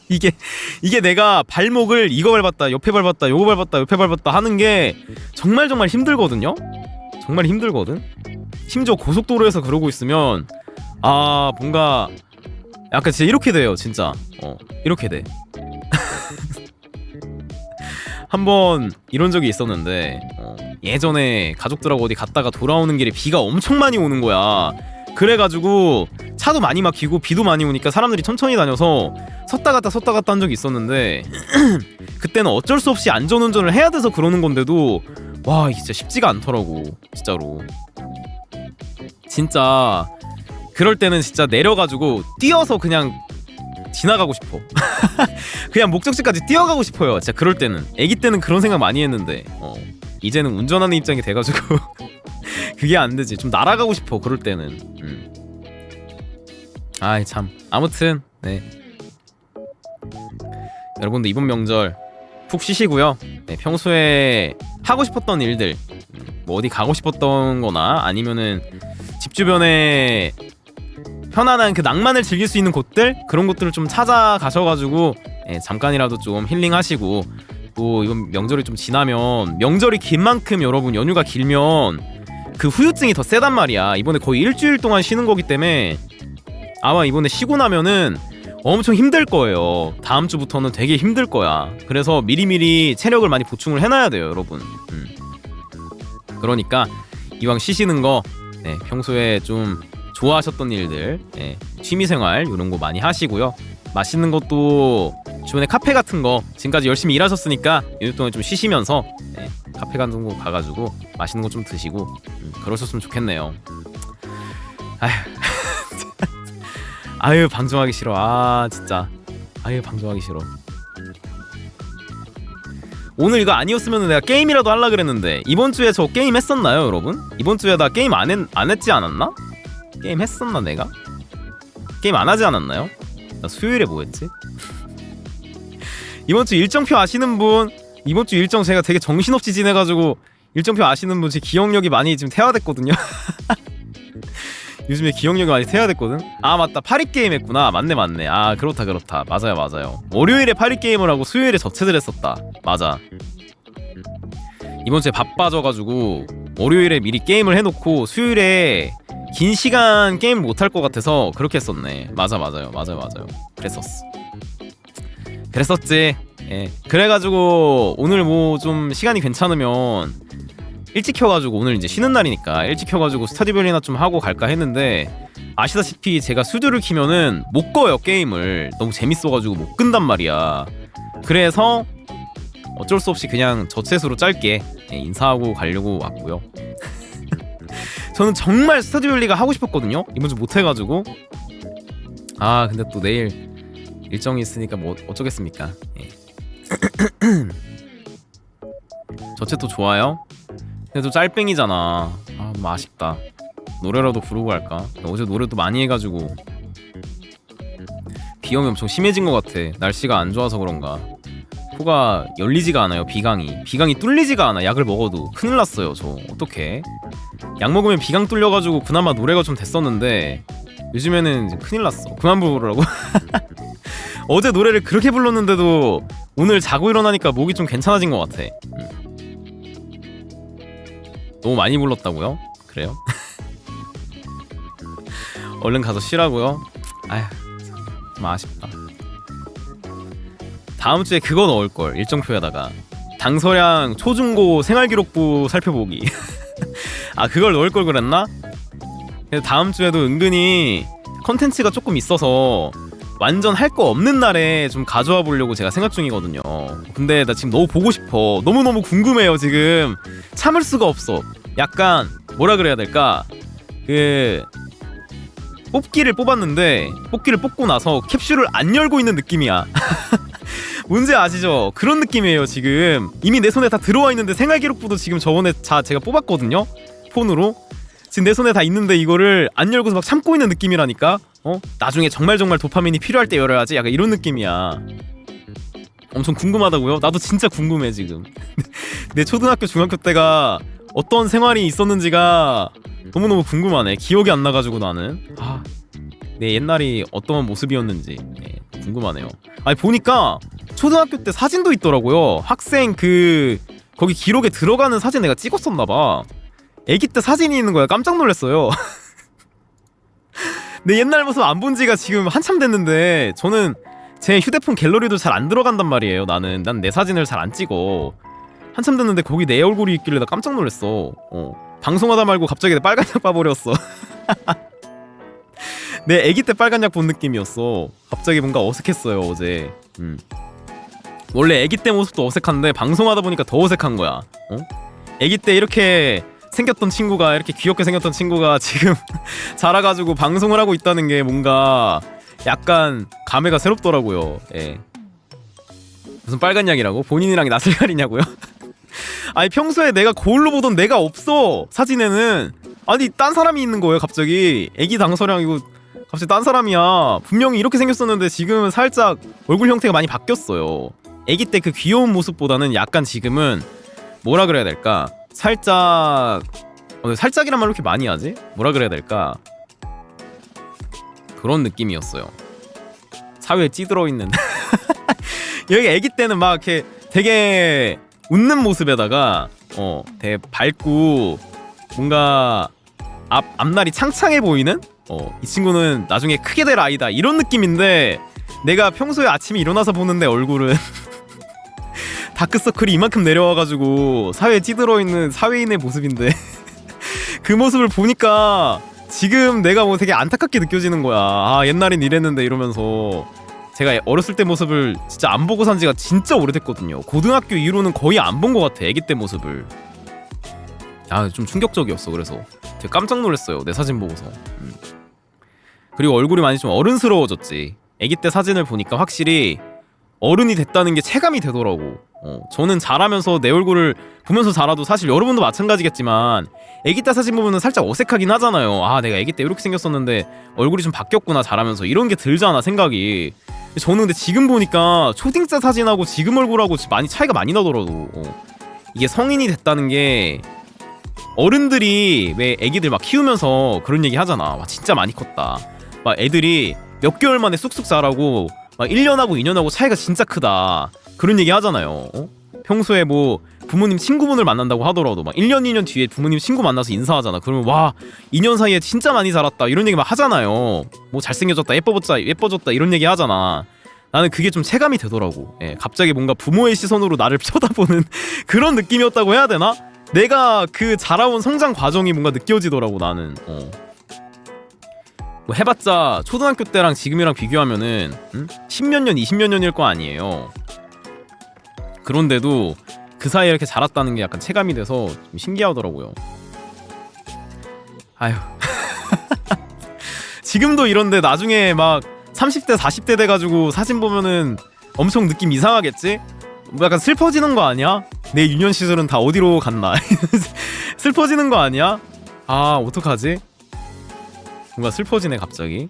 이게 내가 발목을 이거 밟았다 옆에 밟았다 요거 밟았다 옆에 밟았다 하는 게 정말 힘들거든요. 정말 힘들거든. 심지어 고속도로에서 그러고 있으면 뭔가 약간 진짜 이렇게 돼요. 진짜 이렇게 돼. 한번 이런 적이 있었는데 예전에 가족들하고 어디 갔다가 돌아오는 길에 비가 엄청 많이 오는 거야. 그래가지고 차도 많이 막히고 비도 많이 오니까 사람들이 천천히 다녀서 섰다 갔다 한 적이 있었는데 그때는 어쩔 수 없이 안전운전을 해야 돼서 그러는 건데도 와 진짜 쉽지가 않더라고. 진짜로 진짜 그럴 때는 진짜 내려가지고 뛰어서 그냥 지나가고 싶어. 그냥 목적지까지 뛰어가고 싶어요. 진짜 그럴 때는. 애기 때는 그런 생각 많이 했는데 이제는 운전하는 입장이 돼가지고 그게 안 되지. 좀 날아가고 싶어 그럴 때는. 아이 참. 아무튼 네 여러분들 이번 명절 푹 쉬시고요. 네, 평소에 하고 싶었던 일들 뭐 어디 가고 싶었던 거나 아니면은 집 주변에 편안한 그 낭만을 즐길 수 있는 곳들 그런 곳들을 좀 찾아가셔가지고 잠깐이라도 좀 힐링하시고 또 이번 명절이 좀 지나면 명절이 긴 만큼 여러분 연휴가 길면 그 후유증이 더 세단 말이야. 이번에 거의 일주일 동안 쉬는 거기 때문에 아마 이번에 쉬고 나면은 엄청 힘들 거예요. 다음 주부터는 되게 힘들 거야. 그래서 미리미리 체력을 많이 보충을 해놔야 돼요 여러분. 그러니까 이왕 쉬시는 거 평소에 좀 좋아하셨던 일들 취미생활 이런 거 많이 하시고요. 맛있는 것도 주변에 카페 같은 거 지금까지 열심히 일하셨으니까 연휴 동안 좀 쉬시면서 카페 같은 거 가가지고 맛있는 거 좀 드시고 그러셨으면 좋겠네요. 아유 방송하기 싫어. 진짜 아유 방송하기 싫어. 오늘 이거 아니었으면 내가 게임이라도 하려 그랬는데 이번 주에 저 게임 했었나요 여러분? 이번 주에 나 게임 안 했지 않았나? 게임 했었나 내가? 게임 안 하지 않았나요? 나 수요일에 뭐 했지? 이번 주 일정표 아시는 분? 이번 주 일정 제가 되게 정신없이 지내가지고 일정표 아시는 분 제 기억력이 많이 지금 퇴화됐거든요. 요즘에 기억력이 많이 퇴화됐거든? 맞다 파리게임 했구나. 맞네 그렇다 맞아요. 월요일에 파리게임을 하고 수요일에 저체들 했었다. 맞아. 이번 주에 바빠져가지고 월요일에 미리 게임을 해놓고 수요일에 긴 시간 게임 못할 것 같아서 그렇게 했었네. 맞아요. 그랬었지. 그래가지고 오늘 뭐 좀 시간이 괜찮으면 일찍 켜가지고 오늘 이제 쉬는 날이니까 일찍 켜가지고 스타디밸리나 좀 하고 갈까 했는데 아시다시피 제가 수두를 키면은 못 꺼요 게임을. 너무 재밌어가지고 못 끈단 말이야. 그래서 어쩔 수 없이 그냥 저체수로 짧게 인사하고 가려고 왔고요. 저는 정말 스타디밸리가 하고 싶었거든요. 이번 주 못해가지고 근데 또 내일 일정이 있으니까 뭐 어쩌겠습니까. 저체도 좋아요. 근데 또 짤뺑이잖아. 너무 아쉽다. 노래라도 부르고 갈까? 어제 노래도 많이 해가지고 비염이 엄청 심해진 것 같아. 날씨가 안 좋아서 그런가 코가 열리지가 않아요. 비강이 뚫리지가 않아. 약을 먹어도 큰일 났어요. 저 어떡해. 약 먹으면 비강 뚫려가지고 그나마 노래가 좀 됐었는데 요즘에는 이제 큰일 났어. 그만 부르라고. 어제 노래를 그렇게 불렀는데도 오늘 자고 일어나니까 목이 좀 괜찮아진 것 같아. 너무 많이 불렀다고요? 그래요? 얼른 가서 쉬라고요? 좀 아쉽다. 다음 주에 그거 넣을걸. 일정표에다가 당서량 초중고 생활기록부 살펴보기. 아 그걸 넣을 걸 그랬나? 그래서 다음 주에도 은근히 컨텐츠가 조금 있어서 완전 할 거 없는 날에 좀 가져와 보려고 제가 생각 중이거든요. 근데 나 지금 너무 보고 싶어. 너무너무 궁금해요. 지금 참을 수가 없어. 약간 뭐라 그래야 될까? 그 뽑기를 뽑았는데 뽑기를 뽑고 나서 캡슐을 안 열고 있는 느낌이야. 뭔지 아시죠? 그런 느낌이에요. 지금 이미 내 손에 다 들어와 있는데 생활기록부도 지금 저번에 제가 뽑았거든요. 폰으로. 지금 내 손에 다 있는데 이거를 안 열고서 막 참고 있는 느낌이라니까. 나중에 정말 도파민이 필요할 때 열어야지. 약간 이런 느낌이야. 엄청 궁금하다고요? 나도 진짜 궁금해 지금. 내 초등학교 중학교 때가 어떤 생활이 있었는지가 너무너무 궁금하네. 기억이 안 나가지고 나는 내 옛날이 어떤 모습이었는지 궁금하네요. 아니 보니까 초등학교 때 사진도 있더라고요. 학생 거기 기록에 들어가는 사진 내가 찍었었나봐. 애기 때 사진이 있는 거야. 깜짝 놀랐어요. 내 옛날 모습 안 본 지가 지금 한참 됐는데 저는 제 휴대폰 갤러리도 잘 안 들어간단 말이에요. 난 내 사진을 잘 안 찍어. 한참 됐는데 거기 내 얼굴이 있길래 나 깜짝 놀랐어. 방송하다 말고 갑자기 내 빨간 약 봐버렸어. 내 애기 때 빨간 약 본 느낌이었어. 갑자기 뭔가 어색했어요 어제. 원래 애기 때 모습도 어색한데 방송하다 보니까 더 어색한 거야. 애기 때 이렇게 생겼던 친구가, 이렇게 귀엽게 생겼던 친구가 지금 자라가지고 방송을 하고 있다는 게 뭔가 약간 감회가 새롭더라고요. 예. 무슨 빨간 약이라고? 본인이랑 낯을 가리냐고요? 아니 평소에 내가 거울로 보던 내가 없어. 사진에는. 아니 딴 사람이 있는 거예요 갑자기. 애기 당서량 이거 갑자기 딴 사람이야. 분명히 이렇게 생겼었는데 지금은 살짝 얼굴 형태가 많이 바뀌었어요. 애기 때 그 귀여운 모습보다는 약간 지금은 뭐라 그래야 될까? 살짝이란 말로 이렇게 많이 하지? 뭐라 그래야 될까? 그런 느낌이었어요. 사회에 찌들어 있는. 여기 애기 때는 막 이렇게 되게 웃는 모습에다가 되게 밝고 뭔가 앞날이 창창해 보이는? 이 친구는 나중에 크게 될 아이다 이런 느낌인데, 내가 평소에 아침에 일어나서 보는 내 얼굴은 다크서클이 이만큼 내려와가지고 사회에 찌들어있는 사회인의 모습인데 그 모습을 보니까 지금 내가 뭐 되게 안타깝게 느껴지는 거야. 옛날엔 이랬는데 이러면서. 제가 어렸을 때 모습을 진짜 안 보고 산 지가 진짜 오래됐거든요. 고등학교 이후로는 거의 안 본 것 같아 애기 때 모습을. 좀 충격적이었어. 그래서 되게 깜짝 놀랐어요 내 사진 보고서. 그리고 얼굴이 많이 좀 어른스러워졌지. 애기 때 사진을 보니까 확실히 어른이 됐다는 게 체감이 되더라고. 저는 자라면서 내 얼굴을 보면서 자라도 사실 여러분도 마찬가지겠지만 애기 때 사진 보면은 살짝 어색하긴 하잖아요. 내가 애기 때 이렇게 생겼었는데 얼굴이 좀 바뀌었구나 자라면서, 이런 게 들잖아 생각이. 저는 근데 지금 보니까 초딩 때 사진하고 지금 얼굴하고 많이 차이가 많이 나더라고. 이게 성인이 됐다는 게, 어른들이 왜 애기들 막 키우면서 그런 얘기 하잖아. 와 진짜 많이 컸다. 막 애들이 몇 개월 만에 쑥쑥 자라고 막 1년하고 2년하고 차이가 진짜 크다. 그런 얘기 하잖아요. 평소에 뭐 부모님 친구분을 만난다고 하더라도 막 1년 2년 뒤에 부모님 친구 만나서 인사하잖아. 그러면 와 2년 사이에 진짜 많이 자랐다 이런 얘기 막 하잖아요. 뭐 잘생겨졌다, 예뻐졌다 이런 얘기 하잖아. 나는 그게 좀 체감이 되더라고. 갑자기 뭔가 부모의 시선으로 나를 쳐다보는 그런 느낌이었다고 해야 되나? 내가 그 자라온 성장 과정이 뭔가 느껴지더라고 나는. 뭐 해봤자 초등학교 때랑 지금이랑 비교하면은 10몇 년 20몇 년일 거 아니에요. 그런데도 그 사이에 이렇게 자랐다는 게 약간 체감이 돼서 좀 신기하더라고요. 아휴. 지금도 이런데 나중에 막 30대 40대 돼가지고 사진 보면은 엄청 느낌 이상하겠지? 뭐 약간 슬퍼지는 거 아니야? 내 유년 시절은 다 어디로 갔나? 슬퍼지는 거 아니야? 어떡하지? 뭔가 슬퍼지네 갑자기.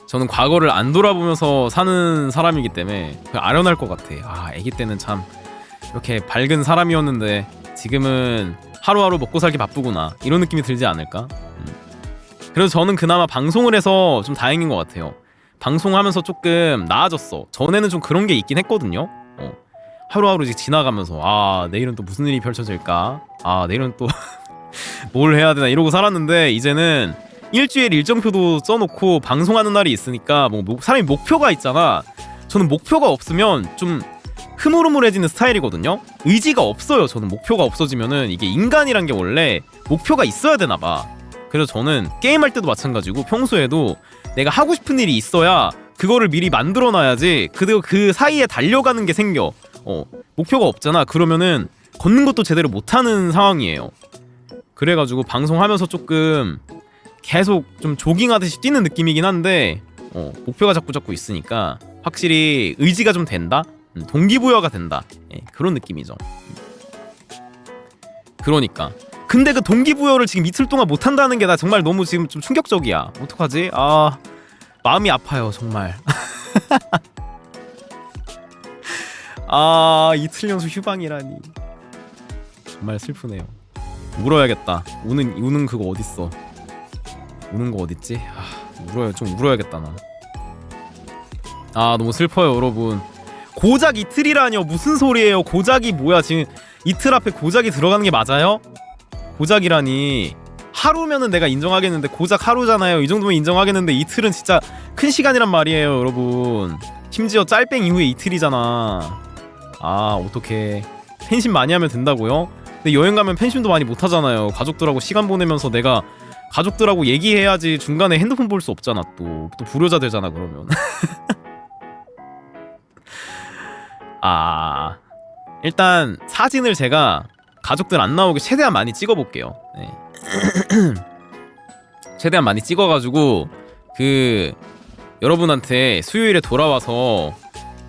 저는 과거를 안 돌아보면서 사는 사람이기 때문에 그냥 아련할 것 같아. 애기 때는 참 이렇게 밝은 사람이었는데 지금은 하루하루 먹고 살기 바쁘구나 이런 느낌이 들지 않을까? 그래서 저는 그나마 방송을 해서 좀 다행인 것 같아요. 방송하면서 조금 나아졌어. 전에는 좀 그런 게 있긴 했거든요. 하루하루 지나가면서 내일은 또 무슨 일이 펼쳐질까? 내일은 또 뭘 해야 되나 이러고 살았는데, 이제는 일주일 일정표도 써놓고 방송하는 날이 있으니까 뭐 사람이 목표가 있잖아. 저는 목표가 없으면 좀 흐물흐물해지는 스타일이거든요. 의지가 없어요. 저는 목표가 없어지면은 이게 인간이란 게 원래 목표가 있어야 되나 봐. 그래서 저는 게임할 때도 마찬가지고 평소에도 내가 하고 싶은 일이 있어야 그거를 미리 만들어 놔야지 그리고 그 사이에 달려가는 게 생겨. 목표가 없잖아. 그러면은 걷는 것도 제대로 못하는 상황이에요. 그래가지고 방송하면서 조금 계속 좀 조깅하듯이 뛰는 느낌이긴 한데 목표가 자꾸 있으니까 확실히 의지가 좀 된다? 동기부여가 된다. 예, 그런 느낌이죠. 그러니까 근데 그 동기부여를 지금 이틀 동안 못한다는 게 나 정말 너무 지금 좀 충격적이야. 어떡하지? 아, 마음이 아파요 정말. 아, 이틀 연속 휴방이라니 정말 슬프네요. 울어야겠다. 우는 그거 어딨어. 우는 거 어딨지? 좀 울어야겠다 나. 아, 너무 슬퍼요 여러분. 고작 이틀이라뇨. 무슨 소리예요. 고작이 뭐야. 지금 이틀 앞에 고작이 들어가는 게 맞아요? 고작이라니. 하루면은 내가 인정하겠는데 고작 하루잖아요. 이 정도면 인정하겠는데 이틀은 진짜 큰 시간이란 말이에요 여러분. 심지어 짤뺑 이후에 이틀이잖아. 아, 어떡해. 팬심 많이 하면 된다고요? 근데 여행 가면 팬심도 많이 못 하잖아요. 가족들하고 시간 보내면서 내가 가족들하고 얘기해야지. 중간에 핸드폰 볼 수 없잖아. 또 불효자 되잖아 그러면. 아, 일단 사진을 제가 가족들 안 나오게 최대한 많이 찍어볼게요. 네. 최대한 많이 찍어가지고 여러분한테 수요일에 돌아와서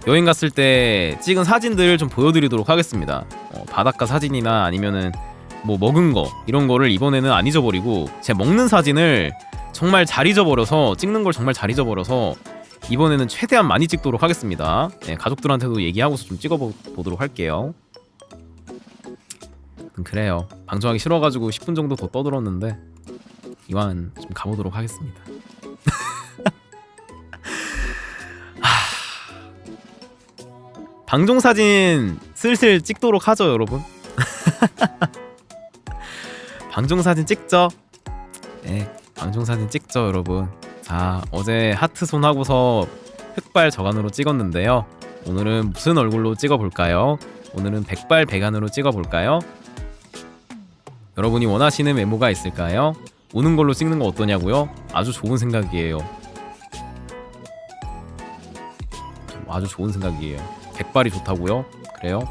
여행 갔을 때 찍은 사진들 좀 보여드리도록 하겠습니다. 바닷가 사진이나 아니면은 뭐 먹은 거 이런 거를 이번에는 안 잊어버리고 제 먹는 사진을 정말 잘 잊어버려서 찍는 걸 정말 잘 잊어버려서 이번에는 최대한 많이 찍도록 하겠습니다. 네, 가족들한테도 얘기하고서 좀 찍어보도록 할게요. 그래요. 방송하기 싫어가지고 10분 정도 더 떠들었는데 이만 좀 가보도록 하겠습니다. 방송사진 슬슬 찍도록 하죠 여러분. 방송사진 찍죠. 네, 방송사진 찍죠 여러분. 자, 어제 하트손 하고서 흑발 저간으로 찍었는데요. 오늘은 무슨 얼굴로 찍어볼까요? 오늘은 백발 백안으로 찍어볼까요? 여러분이 원하시는 외모가 있을까요? 우는 걸로 찍는 거 어떠냐고요? 아주 좋은 생각이에요. 아주 좋은 생각이에요. 백발이 좋다고요? 그래요?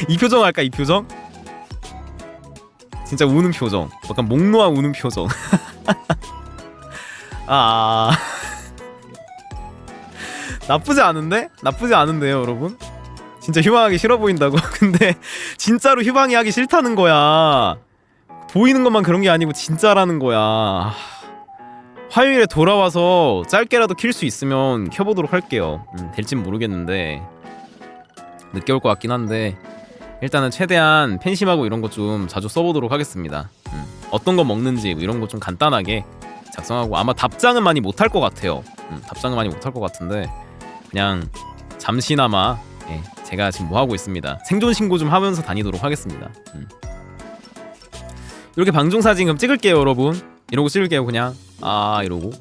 이 표정 할까? 이 표정? 진짜 우는 표정. 약간 목 놓아 우는 표정. 나쁘지 않은데? 나쁘지 않은데요 여러분? 진짜 휴방하기 싫어 보인다고? 근데 진짜로 휴방이 하기 싫다는 거야. 보이는 것만 그런 게 아니고 진짜라는 거야. 화요일에 돌아와서 짧게라도 킬 수 있으면 켜보도록 할게요. 될진 모르겠는데 늦게 올 것 같긴 한데 일단은 최대한 팬심하고 이런 거 좀 자주 써보도록 하겠습니다. 어떤 거 먹는지 뭐 이런 거 좀 간단하게 작성하고 아마 답장은 많이 못할 것 같아요. 답장은 많이 못할 것 같은데 그냥 잠시나마 제가 지금 뭐 하고 있습니다. 생존 신고 좀 하면서 다니도록 하겠습니다. 이렇게 방송 사진 그럼 찍을게요 여러분. 이러고 찍을게요 그냥. 이러고.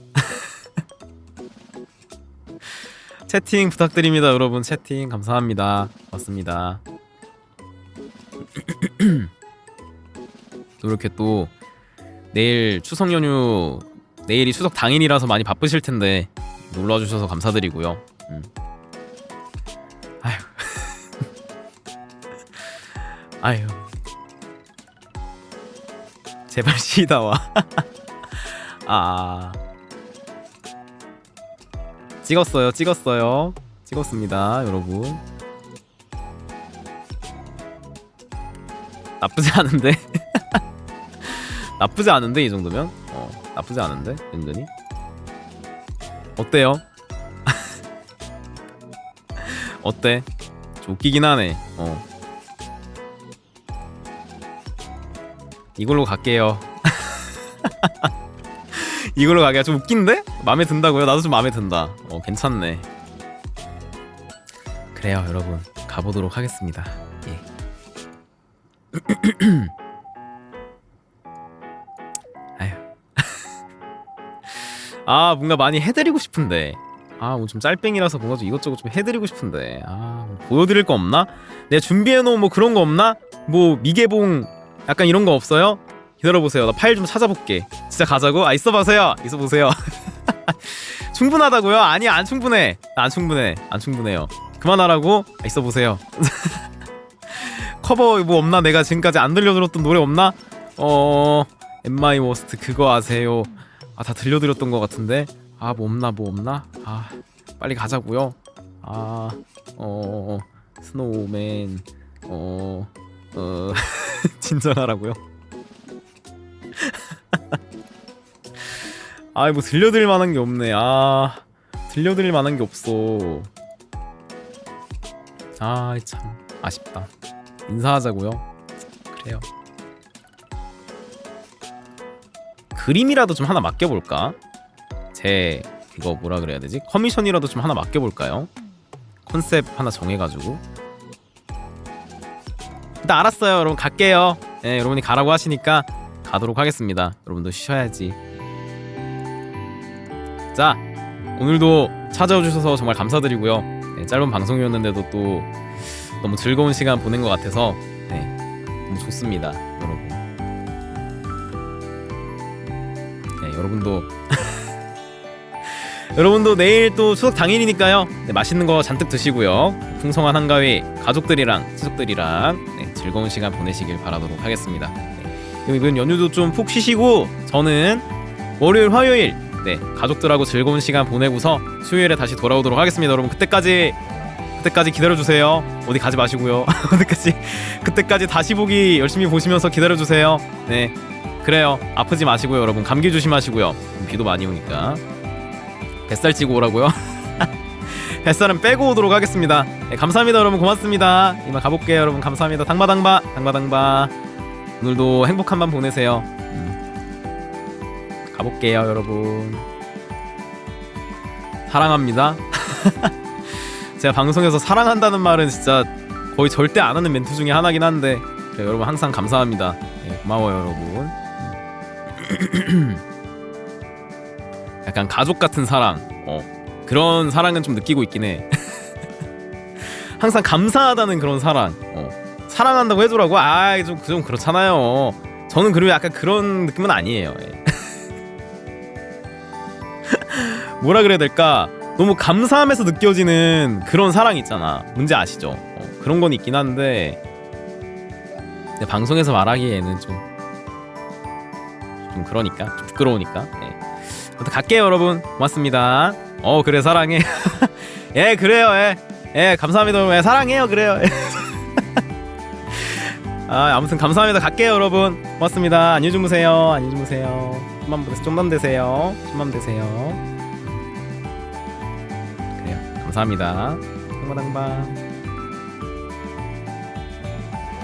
채팅 부탁드립니다 여러분. 채팅 감사합니다. 고맙습니다. 또 이렇게 또 내일 추석 연휴, 내일이 추석 당일이라서 많이 바쁘실 텐데 놀러주셔서 감사드리고요. 아휴 제발 쉬다 와. 찍었습니다 여러분. 나쁘지 않은데? 나쁘지 않은데 이 정도면? 나쁘지 않은데 은근히? 어때요? 어때? 좀 웃기긴 하네. 이걸로 갈게요. 이걸로 가기가 좀 웃긴데? 마음에 든다고요? 나도 좀 마음에 든다. 괜찮네. 그래요 여러분, 가보도록 하겠습니다. 예. 아휴. 아 뭔가 많이 해드리고 싶은데 뭐 좀 짤뱅이라서 뭔가 좀 이것저것 좀 해드리고 싶은데 뭐 보여드릴 거 없나? 내가 준비해놓은 뭐 그런 거 없나? 뭐 미개봉 약간 이런 거 없어요? 기다려보세요. 나 파일 좀 찾아볼게. 진짜 가자고? 있어보세요. 있어보세요. 충분하다고요? 아니 안 충분해. 안 충분해요. 그만하라고? 있어보세요. 커버 뭐 없나? 내가 지금까지 안 들려드렸던 노래 없나? Am I Worst 그거 아세요? 다 들려드렸던 것 같은데 뭐 없나? 빨리 가자고요. 스노우맨 진정하라고요. 뭐 들려드릴 만한 게 없네. 들려드릴 만한 게 없어. 참 아쉽다. 인사하자고요. 그래요. 그림이라도 좀 하나 맡겨볼까? 제 이거 뭐라 그래야 되지? 커미션이라도 좀 하나 맡겨볼까요? 컨셉 하나 정해가지고. 일단 알았어요. 여러분 갈게요. 여러분이 가라고 하시니까 가도록 하겠습니다. 여러분도 쉬셔야지. 자, 오늘도 찾아오셔서 정말 감사드리고요. 짧은 방송이었는데도 또 너무 즐거운 시간 보낸 것 같아서 너무 좋습니다, 여러분. 여러분도 여러분도 내일 또 추석 당일이니까요. 맛있는 거 잔뜩 드시고요. 풍성한 한가위 가족들이랑 친척들이랑 즐거운 시간 보내시길 바라도록 하겠습니다. 이번 연휴도 좀 푹 쉬시고 저는 월요일 화요일 가족들하고 즐거운 시간 보내고서 수요일에 다시 돌아오도록 하겠습니다. 여러분 그때까지 기다려주세요. 어디 가지 마시고요. 그때까지 다시 보기 열심히 보시면서 기다려주세요. 그래요. 아프지 마시고요. 여러분 감기 조심하시고요. 비도 많이 오니까 뱃살 찌고 오라고요. 뱃살은 빼고 오도록 하겠습니다. 감사합니다. 여러분 고맙습니다. 이만 가볼게요. 여러분 감사합니다. 당바당바 오늘도 행복한 밤 보내세요. 가볼게요. 여러분 사랑합니다. 제가 방송에서 사랑한다는 말은 진짜 거의 절대 안 하는 멘트 중에 하나긴 한데 여러분 항상 감사합니다. 고마워요 여러분. 약간 가족 같은 사랑 그런 사랑은 좀 느끼고 있긴 해. 항상 감사하다는 그런 사랑 사랑한다고 해주라고? 좀 그렇잖아요. 저는 그리고 약간 그런 느낌은 아니에요. 뭐라 그래야 될까? 너무 감사함에서 느껴지는 그런 사랑 있잖아. 뭔지 아시죠? 그런 건 있긴 한데 방송에서 말하기에는 좀 그러니까 좀 부끄러우니까. 갈게요 여러분. 고맙습니다. 그래 사랑해. 그래요. 감사합니다. 사랑해요. 그래요. 아무튼 감사합니다. 갈게요 여러분. 고맙습니다. 안녕히 주무세요. 좀만 되세요. 그래요. 감사합니다. 당바당바.